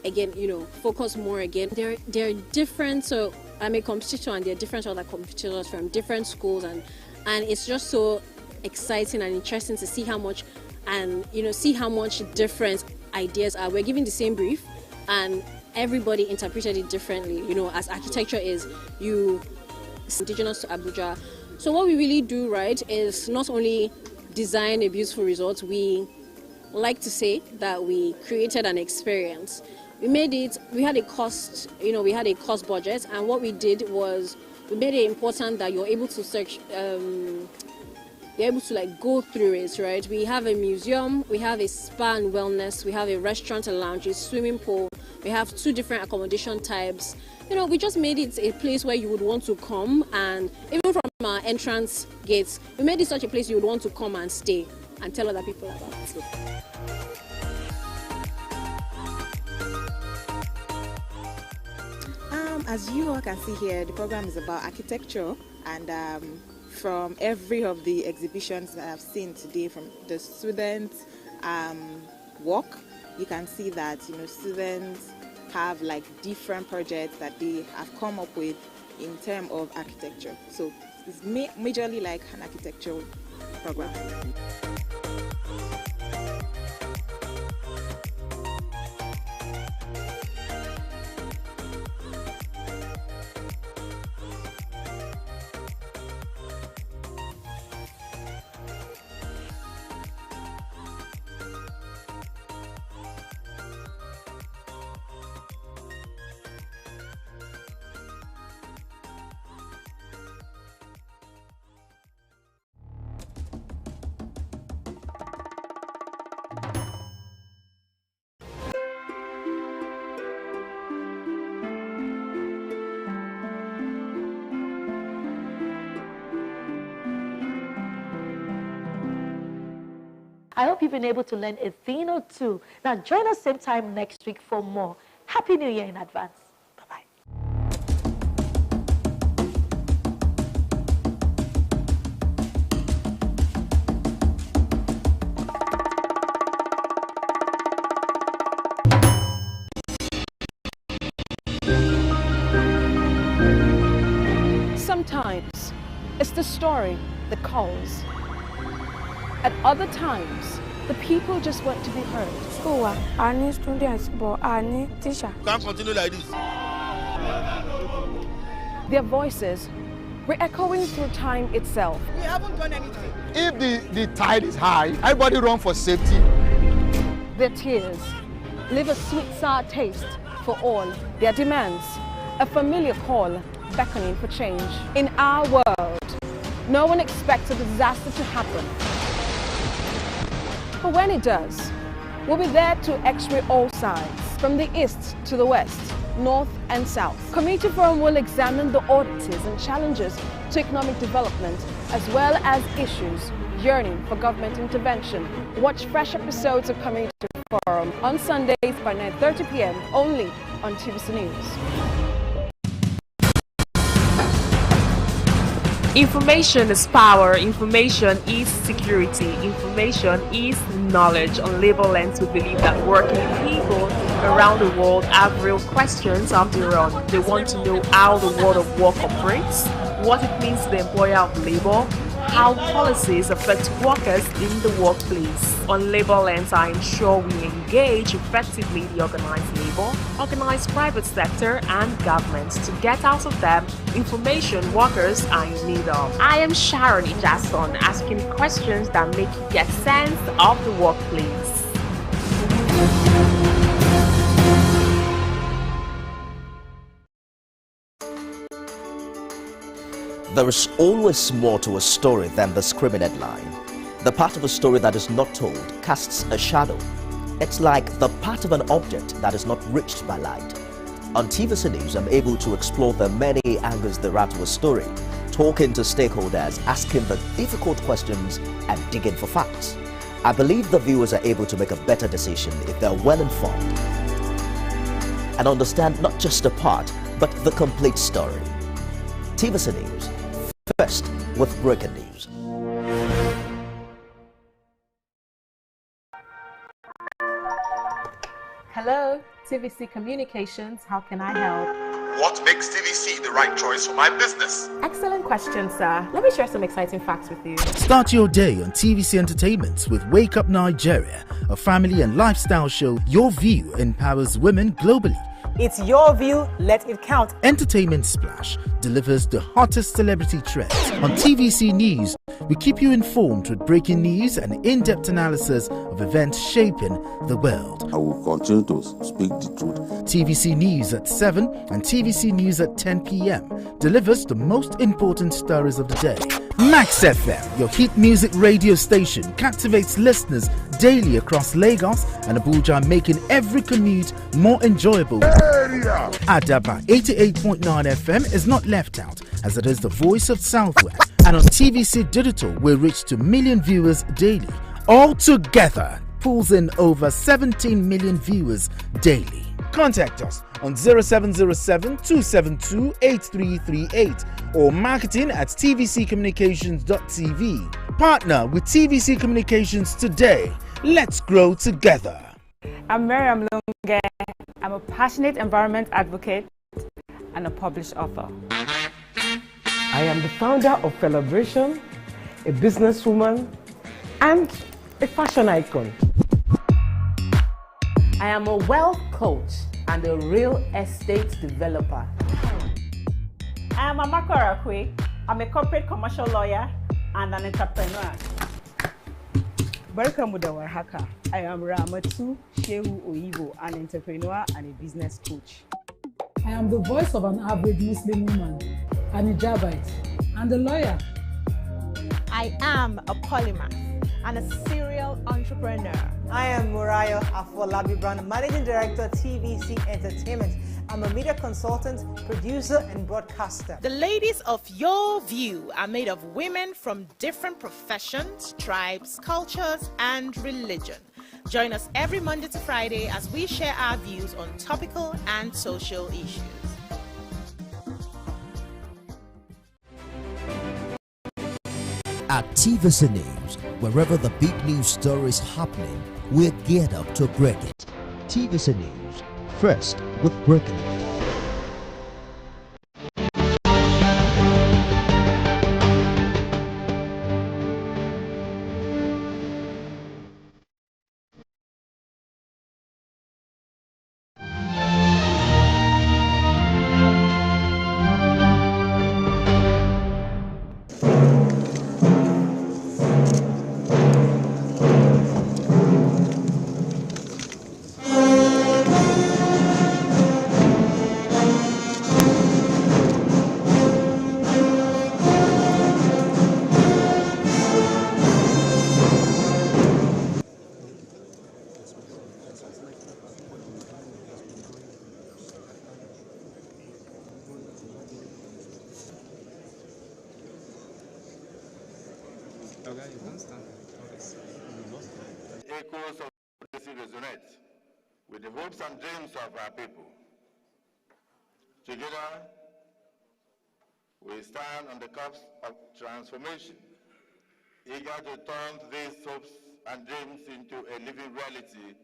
again, focus more again. They're different, so I'm a competitor, and they're different other competitors from different schools, and it's just so exciting and interesting to see how much, and see how much different ideas are. We're giving the same brief, and everybody interpreted it differently. As architecture is indigenous to Abuja. So what we really do, right, is not only design a beautiful result. We like to say that we created an experience. We made it. We had a cost. We had a cost budget, and what we did was we made it important that you're able to search. You're able to go through it, right? We have a museum, we have a spa and wellness, we have a restaurant and lounge, a swimming pool, we have 2 different accommodation types. We just made it a place where you would want to come, and even from our entrance gates, we made it such a place you would want to come and stay and tell other people about it. As you all can see here, the program is about architecture, and from every of the exhibitions that I've seen today, from the students' work, you can see that students have different projects that they have come up with in terms of architecture. So it's majorly like an architectural program. I hope you've been able to learn a thing or two. Now, join us same time next week for more. Happy New Year in advance. Bye-bye. Sometimes it's the story that calls. At other times, the people just want to be heard. School, I need students, but I need teacher. Can't continue like this. Their voices re-echoing through time itself. We haven't done anything. If the tide is high, everybody run for safety. Their tears leave a sweet, sour taste for all their demands. A familiar call beckoning for change. In our world, no one expects a disaster to happen. But when it does, we'll be there to x-ray all sides, from the east to the west, north and south. Committee Forum will examine the oddities and challenges to economic development, as well as issues yearning for government intervention. Watch fresh episodes of Committee Forum on Sundays by 9:30 p.m. only on TVC News. Information is power, information is security, information is knowledge. On Labor Lens, we believe that working people around the world have real questions of their own. They want to know how the world of work operates, what it means to the employer of labor, how policies affect workers in the workplace. On Labor Lens, I ensure we engage effectively the organized labor, organized private sector and governments to get out of them information workers are in need of. I am Sharon Ijason, asking questions that make you get sense of the workplace. There is always more to a story than the screaming headline. The part of a story that is not told casts a shadow. It's like the part of an object that is not reached by light. On TVC News, I'm able to explore the many angles there are to a story, talking to stakeholders, asking the difficult questions and digging for facts. I believe the viewers are able to make a better decision if they're well informed and understand not just a part, but the complete story. TVC News, first with breaking news. Hello, TVC Communications, how can I help? What makes TVC the right choice for my business? Excellent question, sir. Let me share some exciting facts with you. Start your day on TVC Entertainment with Wake Up Nigeria, a family and lifestyle show. Your view empowers women globally. It's your view, let it count. Entertainment Splash delivers the hottest celebrity trends. On TVC News, we keep you informed with breaking news and in-depth analysis of events shaping the world. I will continue to speak the truth. TVC News at 7 and TVC News at 10 p.m. delivers the most important stories of the day. Max FM, your hit music radio station, captivates listeners daily across Lagos and Abuja, making every commute more enjoyable. Adaba 88.9 FM is not left out, as it is the voice of Southwest. And on TVC Digital, we reach 2 million viewers daily. All together, pulls in over 17 million viewers daily. Contact us on 0707 272 8338 or marketing at tvccommunications.tv. Partner with TVC Communications today. Let's grow together. I'm Miriam Lunge. I'm a passionate environment advocate and a published author. I am the founder of Celebration, a businesswoman, and a fashion icon. I am a wealth coach and a real estate developer. I am Amako Arakwe. I'm a corporate commercial lawyer and an entrepreneur. Barkamu da warhaka. I am Ramatu Shehu Oyibo, an entrepreneur and a business coach. I am the voice of an average Muslim woman, an hijabite, and a lawyer. I am a polymath and a serial entrepreneur. I am Murayo Afolabi Brown, Managing Director, TVC Entertainment. I'm a media consultant, producer, and broadcaster. The ladies of Your View are made of women from different professions, tribes, cultures, and religion. Join us every Monday to Friday as we share our views on topical and social issues. At TVC News, wherever the big news story is happening, we're geared up to break it. TVC News, first with breaking news. Echoes of democracy resonate with the hopes and dreams of our people. Together, we stand on the cusp of transformation, eager to turn these hopes and dreams into a living reality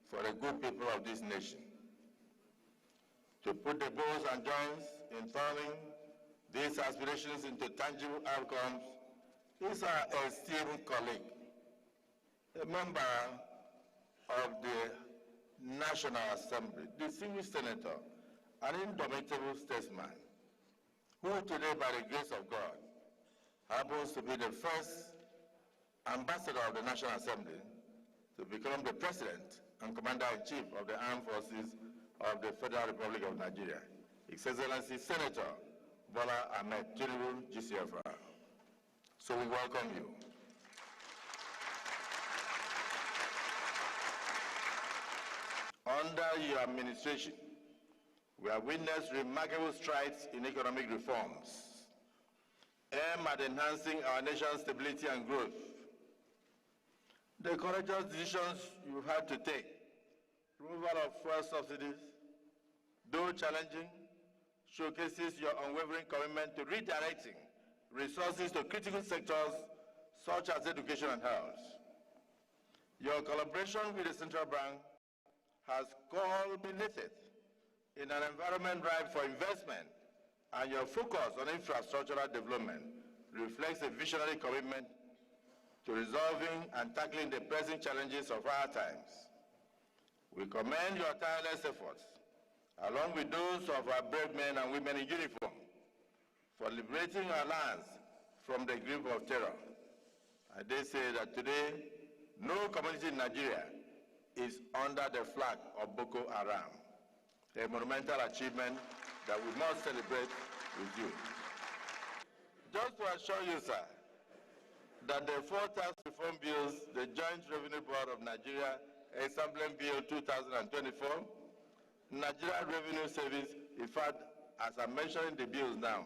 for the good people of this nation. To put the bows and joints in turning these aspirations into tangible outcomes is our esteemed colleague, a member of the National Assembly, distinguished senator, an indomitable statesman, who today, by the grace of God, happens to be the first ambassador of the National Assembly to become the president and commander-in-chief of the armed forces of the Federal Republic of Nigeria, His Excellency Senator Bola Ahmed Tinubu, GCFR. So we welcome you. Under your administration, we have witnessed remarkable strides in economic reforms, aimed at enhancing our nation's stability and growth. the courageous decisions you've had to take, removal of fuel subsidies, though challenging, showcases your unwavering commitment to redirecting resources to critical sectors such as education and health. Your collaboration with the central bank has culminated in an environment ripe for investment, and your focus on infrastructural development reflects a visionary commitment to resolving and tackling the pressing challenges of our times. We commend your tireless efforts, along with those of our brave men and women in uniform, for liberating our lands from the grip of terror. I dare say that today, no community in Nigeria is under the flag of Boko Haram, a monumental achievement that we must celebrate with you. Just to assure you, sir, that the 4 tax reform bills, the Joint Revenue Board of Nigeria, Assembly Bill 2024, Nigeria Revenue Service, in fact, as I'm mentioning the bills now,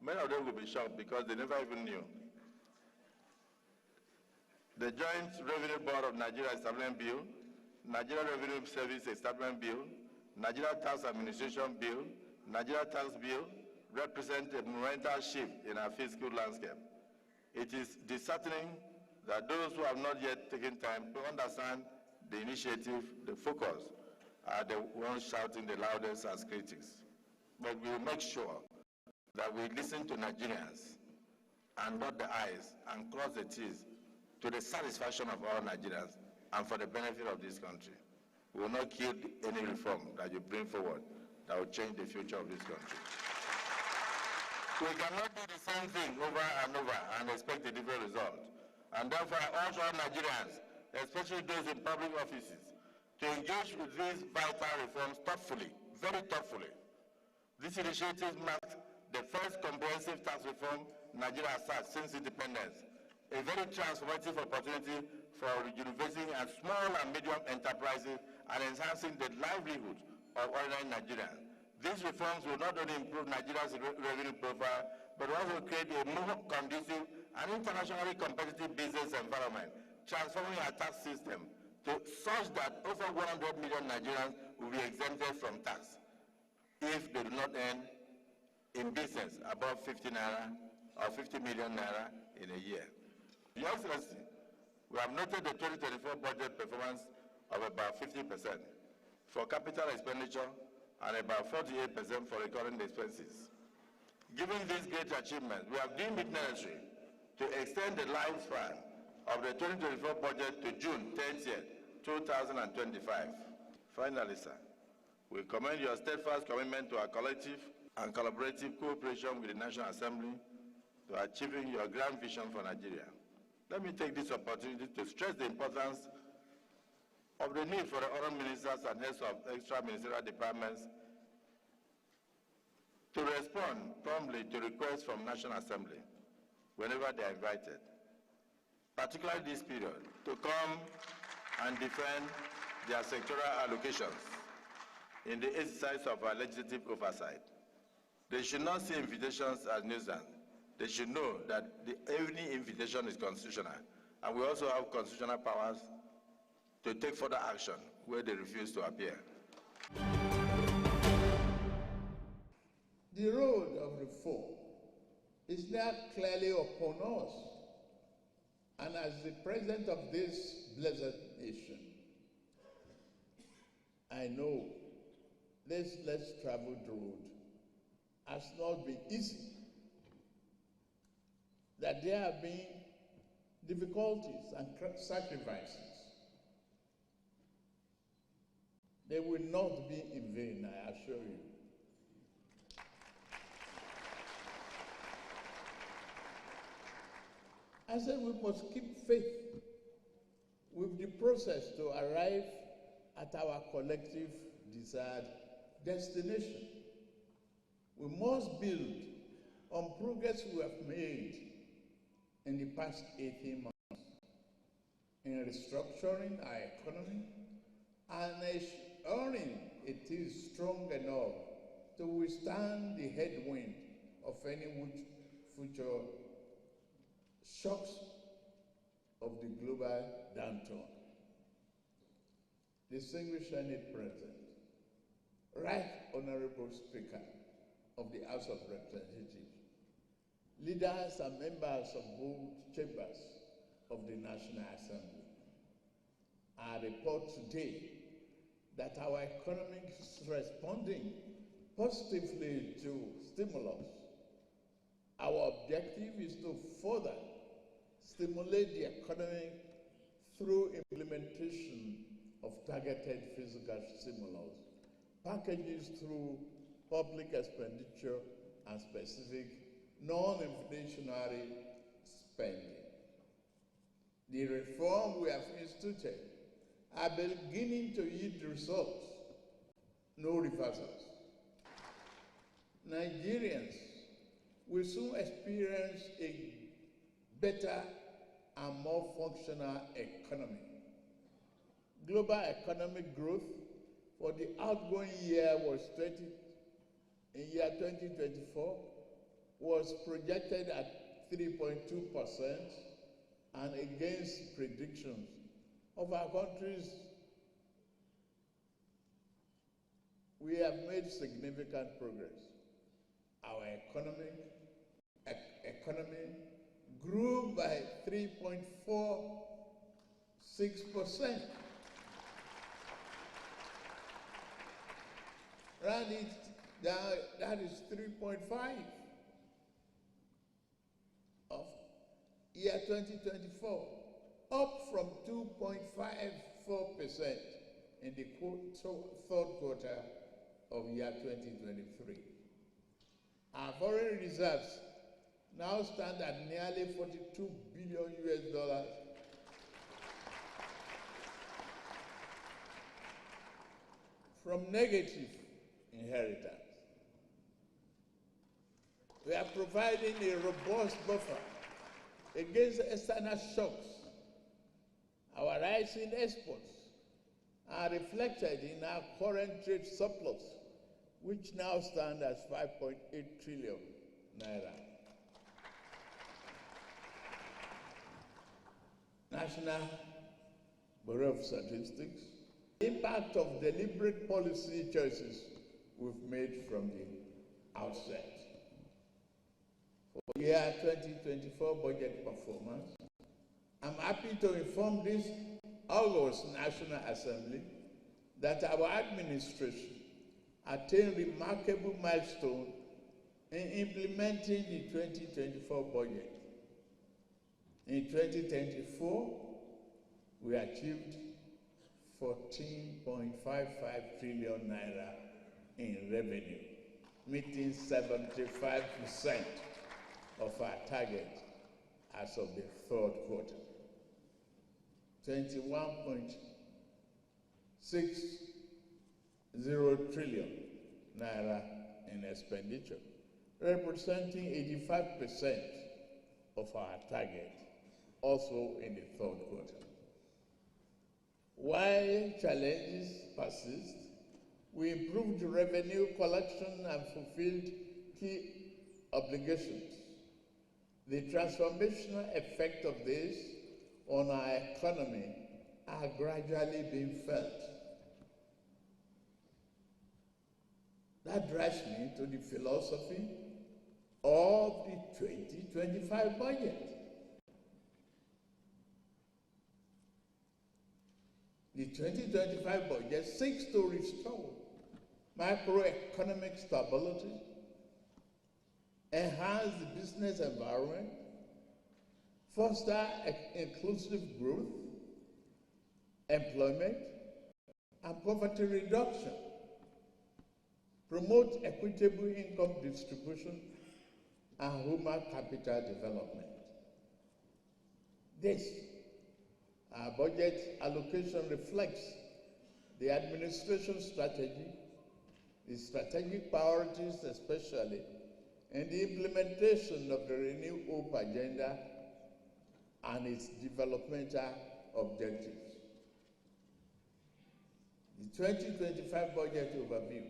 many of them will be shocked because they never even knew. The Joint Revenue Board of Nigeria Establishment Bill, Nigeria Revenue Service Establishment Bill, Nigeria Tax Administration Bill, Nigeria Tax Bill represent a monumental shift in our fiscal landscape. It is disheartening that those who have not yet taken time to understand the initiative, the focus, are the ones shouting the loudest as critics. But we will make sure that we listen to Nigerians and dot the I's and cross the T's to the satisfaction of all Nigerians and for the benefit of this country. We will not kill any reform that you bring forward that will change the future of this country. We cannot do the same thing over and over and expect a different result. And therefore, I urge all Nigerians, especially those in public offices, to engage with these vital reforms thoughtfully, very thoughtfully. This initiative marked the first comprehensive tax reform Nigeria has had since independence, a very transformative opportunity for rejuvenating and small and medium enterprises and enhancing the livelihood of ordinary Nigerians. These reforms will not only improve Nigeria's revenue profile, but also create a more conducive and internationally competitive business environment, transforming our tax system to such that over 100 million Nigerians will be exempted from tax if they do not earn in business above 50 naira or 50 million naira in a year. Your Excellency, we have noted the 2024 budget performance of about 50% for capital expenditure and about 48% for recurring expenses. Given these great achievements, we have deemed it necessary to extend the lifespan of the 2024 budget to June 30th, 2025. Finally, sir, we commend your steadfast commitment to our collective and collaborative cooperation with the National Assembly to achieving your grand vision for Nigeria. Let me take this opportunity to stress the importance of the need for the honored ministers and heads of extra ministerial departments to respond promptly to requests from National Assembly whenever they are invited, particularly this period, to come and defend their sectoral allocations in the exercise of our legislative oversight. They should not see invitations as nuisance. They should know that any invitation is constitutional, and we also have constitutional powers to take further action where they refuse to appear. The road of reform is now clearly upon us, and as the president of this blessed nation, I know this less traveled road has not been easy, that there have been difficulties and sacrifices. They will not be in vain, I assure you. I said we must keep faith with the process to arrive at our collective desired destination. We must build on progress we have made in the past 18 months in restructuring our economy and ensuring it is strong enough to withstand the headwind of any future shocks of the global downturn. Distinguished Senate President, Right Honorable Speaker of the House of Representatives, leaders and members of both chambers of the National Assembly, I report today that our economy is responding positively to stimulus. Our objective is to further stimulate the economy through implementation of targeted fiscal stimulus, packages through public expenditure and specific non-inflationary spending. The reform we have instituted are beginning to yield results, no reversals. Nigerians will soon experience a better and more functional economy. Global economic growth for the outgoing year in year 2024 was projected at 3.2%, and against predictions of our countries, we have made significant progress. Our economy grew by 3.46%. Round it down, that is 3.5 of year 2024, up from 2.54% in the third quarter of year 2023. Our foreign reserves now stand at nearly $42 billion, from negative inheritance. We are providing a robust buffer against external shocks. Our rising exports are reflected in our current trade surplus, which now stands at 5.8 trillion naira. National Bureau of Statistics, the impact of deliberate policy choices we've made from the outset. For the year 2024 budget performance, I'm happy to inform this August National Assembly that our administration attained remarkable milestone in implementing the 2024 budget. In 2024, we achieved 14.55 trillion naira in revenue, meeting 75% of our target as of the third quarter. 21.60 trillion naira in expenditure, representing 85% of our target, also in the third quarter. While challenges persist, we improved revenue collection and fulfilled key obligations. The transformational effect of this on our economy are gradually being felt. That drives me to the philosophy of the 2025 budget. The 2025 budget seeks to restore macroeconomic stability, enhance the business environment, foster inclusive growth, employment, and poverty reduction, promote equitable income distribution, and human capital development. This our budget allocation reflects the administration strategy, the strategic priorities especially, and the implementation of the Renew Hope agenda and its developmental objectives. The 2025 budget overview.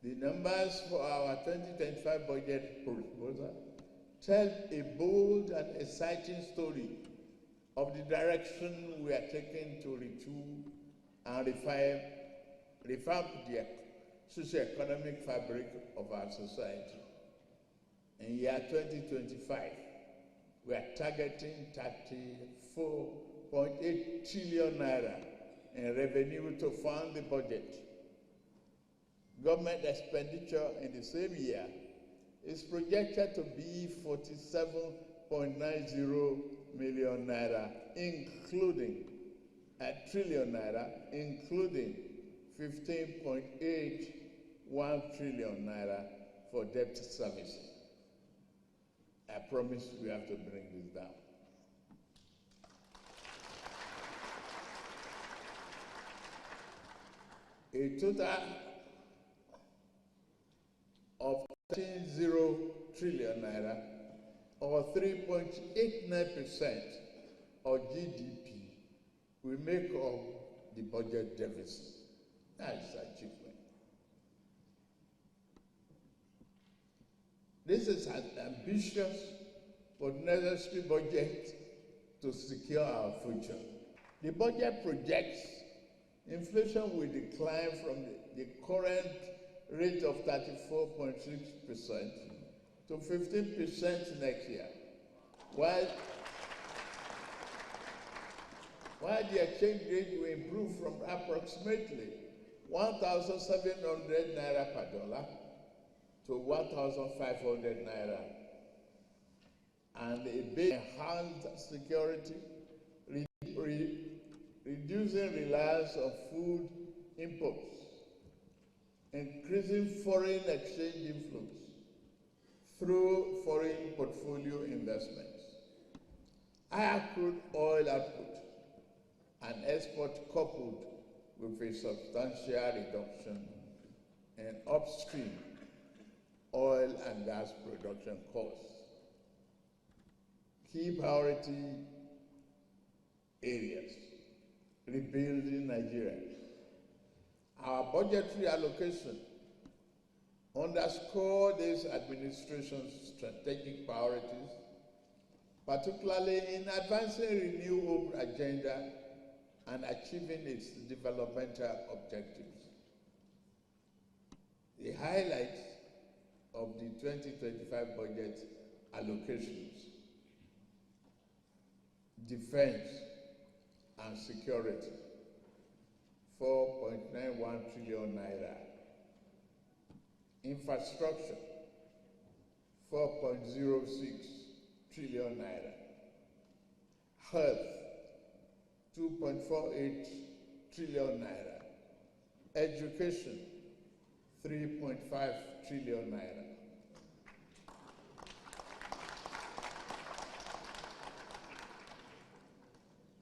The numbers for our 2025 budget proposal tell a bold and exciting story of the direction we are taking to retool and revamp the socio-economic fabric of our society. In year 2025, we are targeting 34.8 trillion naira in revenue to fund the budget. Government expenditure in the same year is projected to be 47.90 million naira, including a trillion naira, including 15.81 trillion naira for debt servicing. I promise we have to bring this down. A total of 13.0 trillion naira, or 3.89% of GDP, will make up the budget deficit. That is achievement. This is an ambitious but necessary budget to secure our future. The budget projects inflation will decline from the current rate of 34.6% to 15% next year, while the exchange rate will improve from approximately 1,700 naira per dollar to 1,500 naira, and a big enhanced security, reducing reliance on food imports, increasing foreign exchange inflows through foreign portfolio investments, higher crude oil output, and export coupled with a substantial reduction in upstream oil and gas production costs. Key priority areas: rebuilding Nigeria. Our budgetary allocation underscore this administration's strategic priorities, particularly in advancing renewable agenda and achieving its developmental objectives. The highlights of the 2025 budget allocations: defense and security, 4.91 trillion naira. Infrastructure, 4.06 trillion naira. Health, 2.48 trillion naira. Education, 3.5 trillion naira.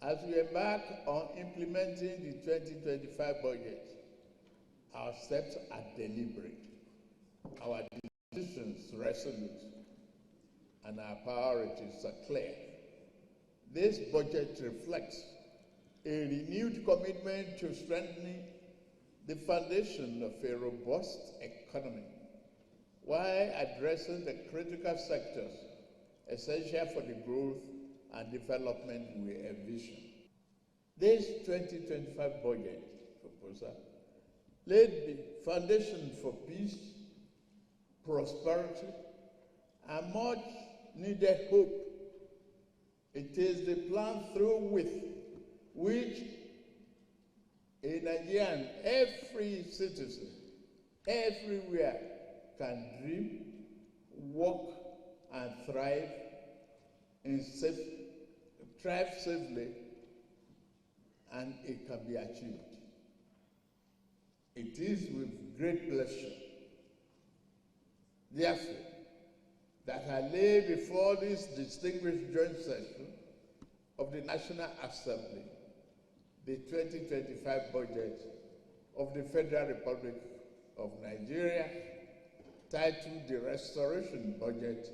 As we embark on implementing the 2025 budget, our steps are deliberate, our decisions resolute, and our priorities are clear. This budget reflects a renewed commitment to strengthening the foundation of a robust economy while addressing the critical sectors essential for the growth and development we envision. This 2025 budget proposal laid the foundation for peace, prosperity, and much needed hope. It is the plan through which a Nigerian, every citizen, everywhere, can dream, work, and thrive safely, and it can be achieved. It is with great pleasure, therefore, that I lay before this distinguished joint session of the National Assembly the 2025 budget of the Federal Republic of Nigeria, titled the Restoration Budget.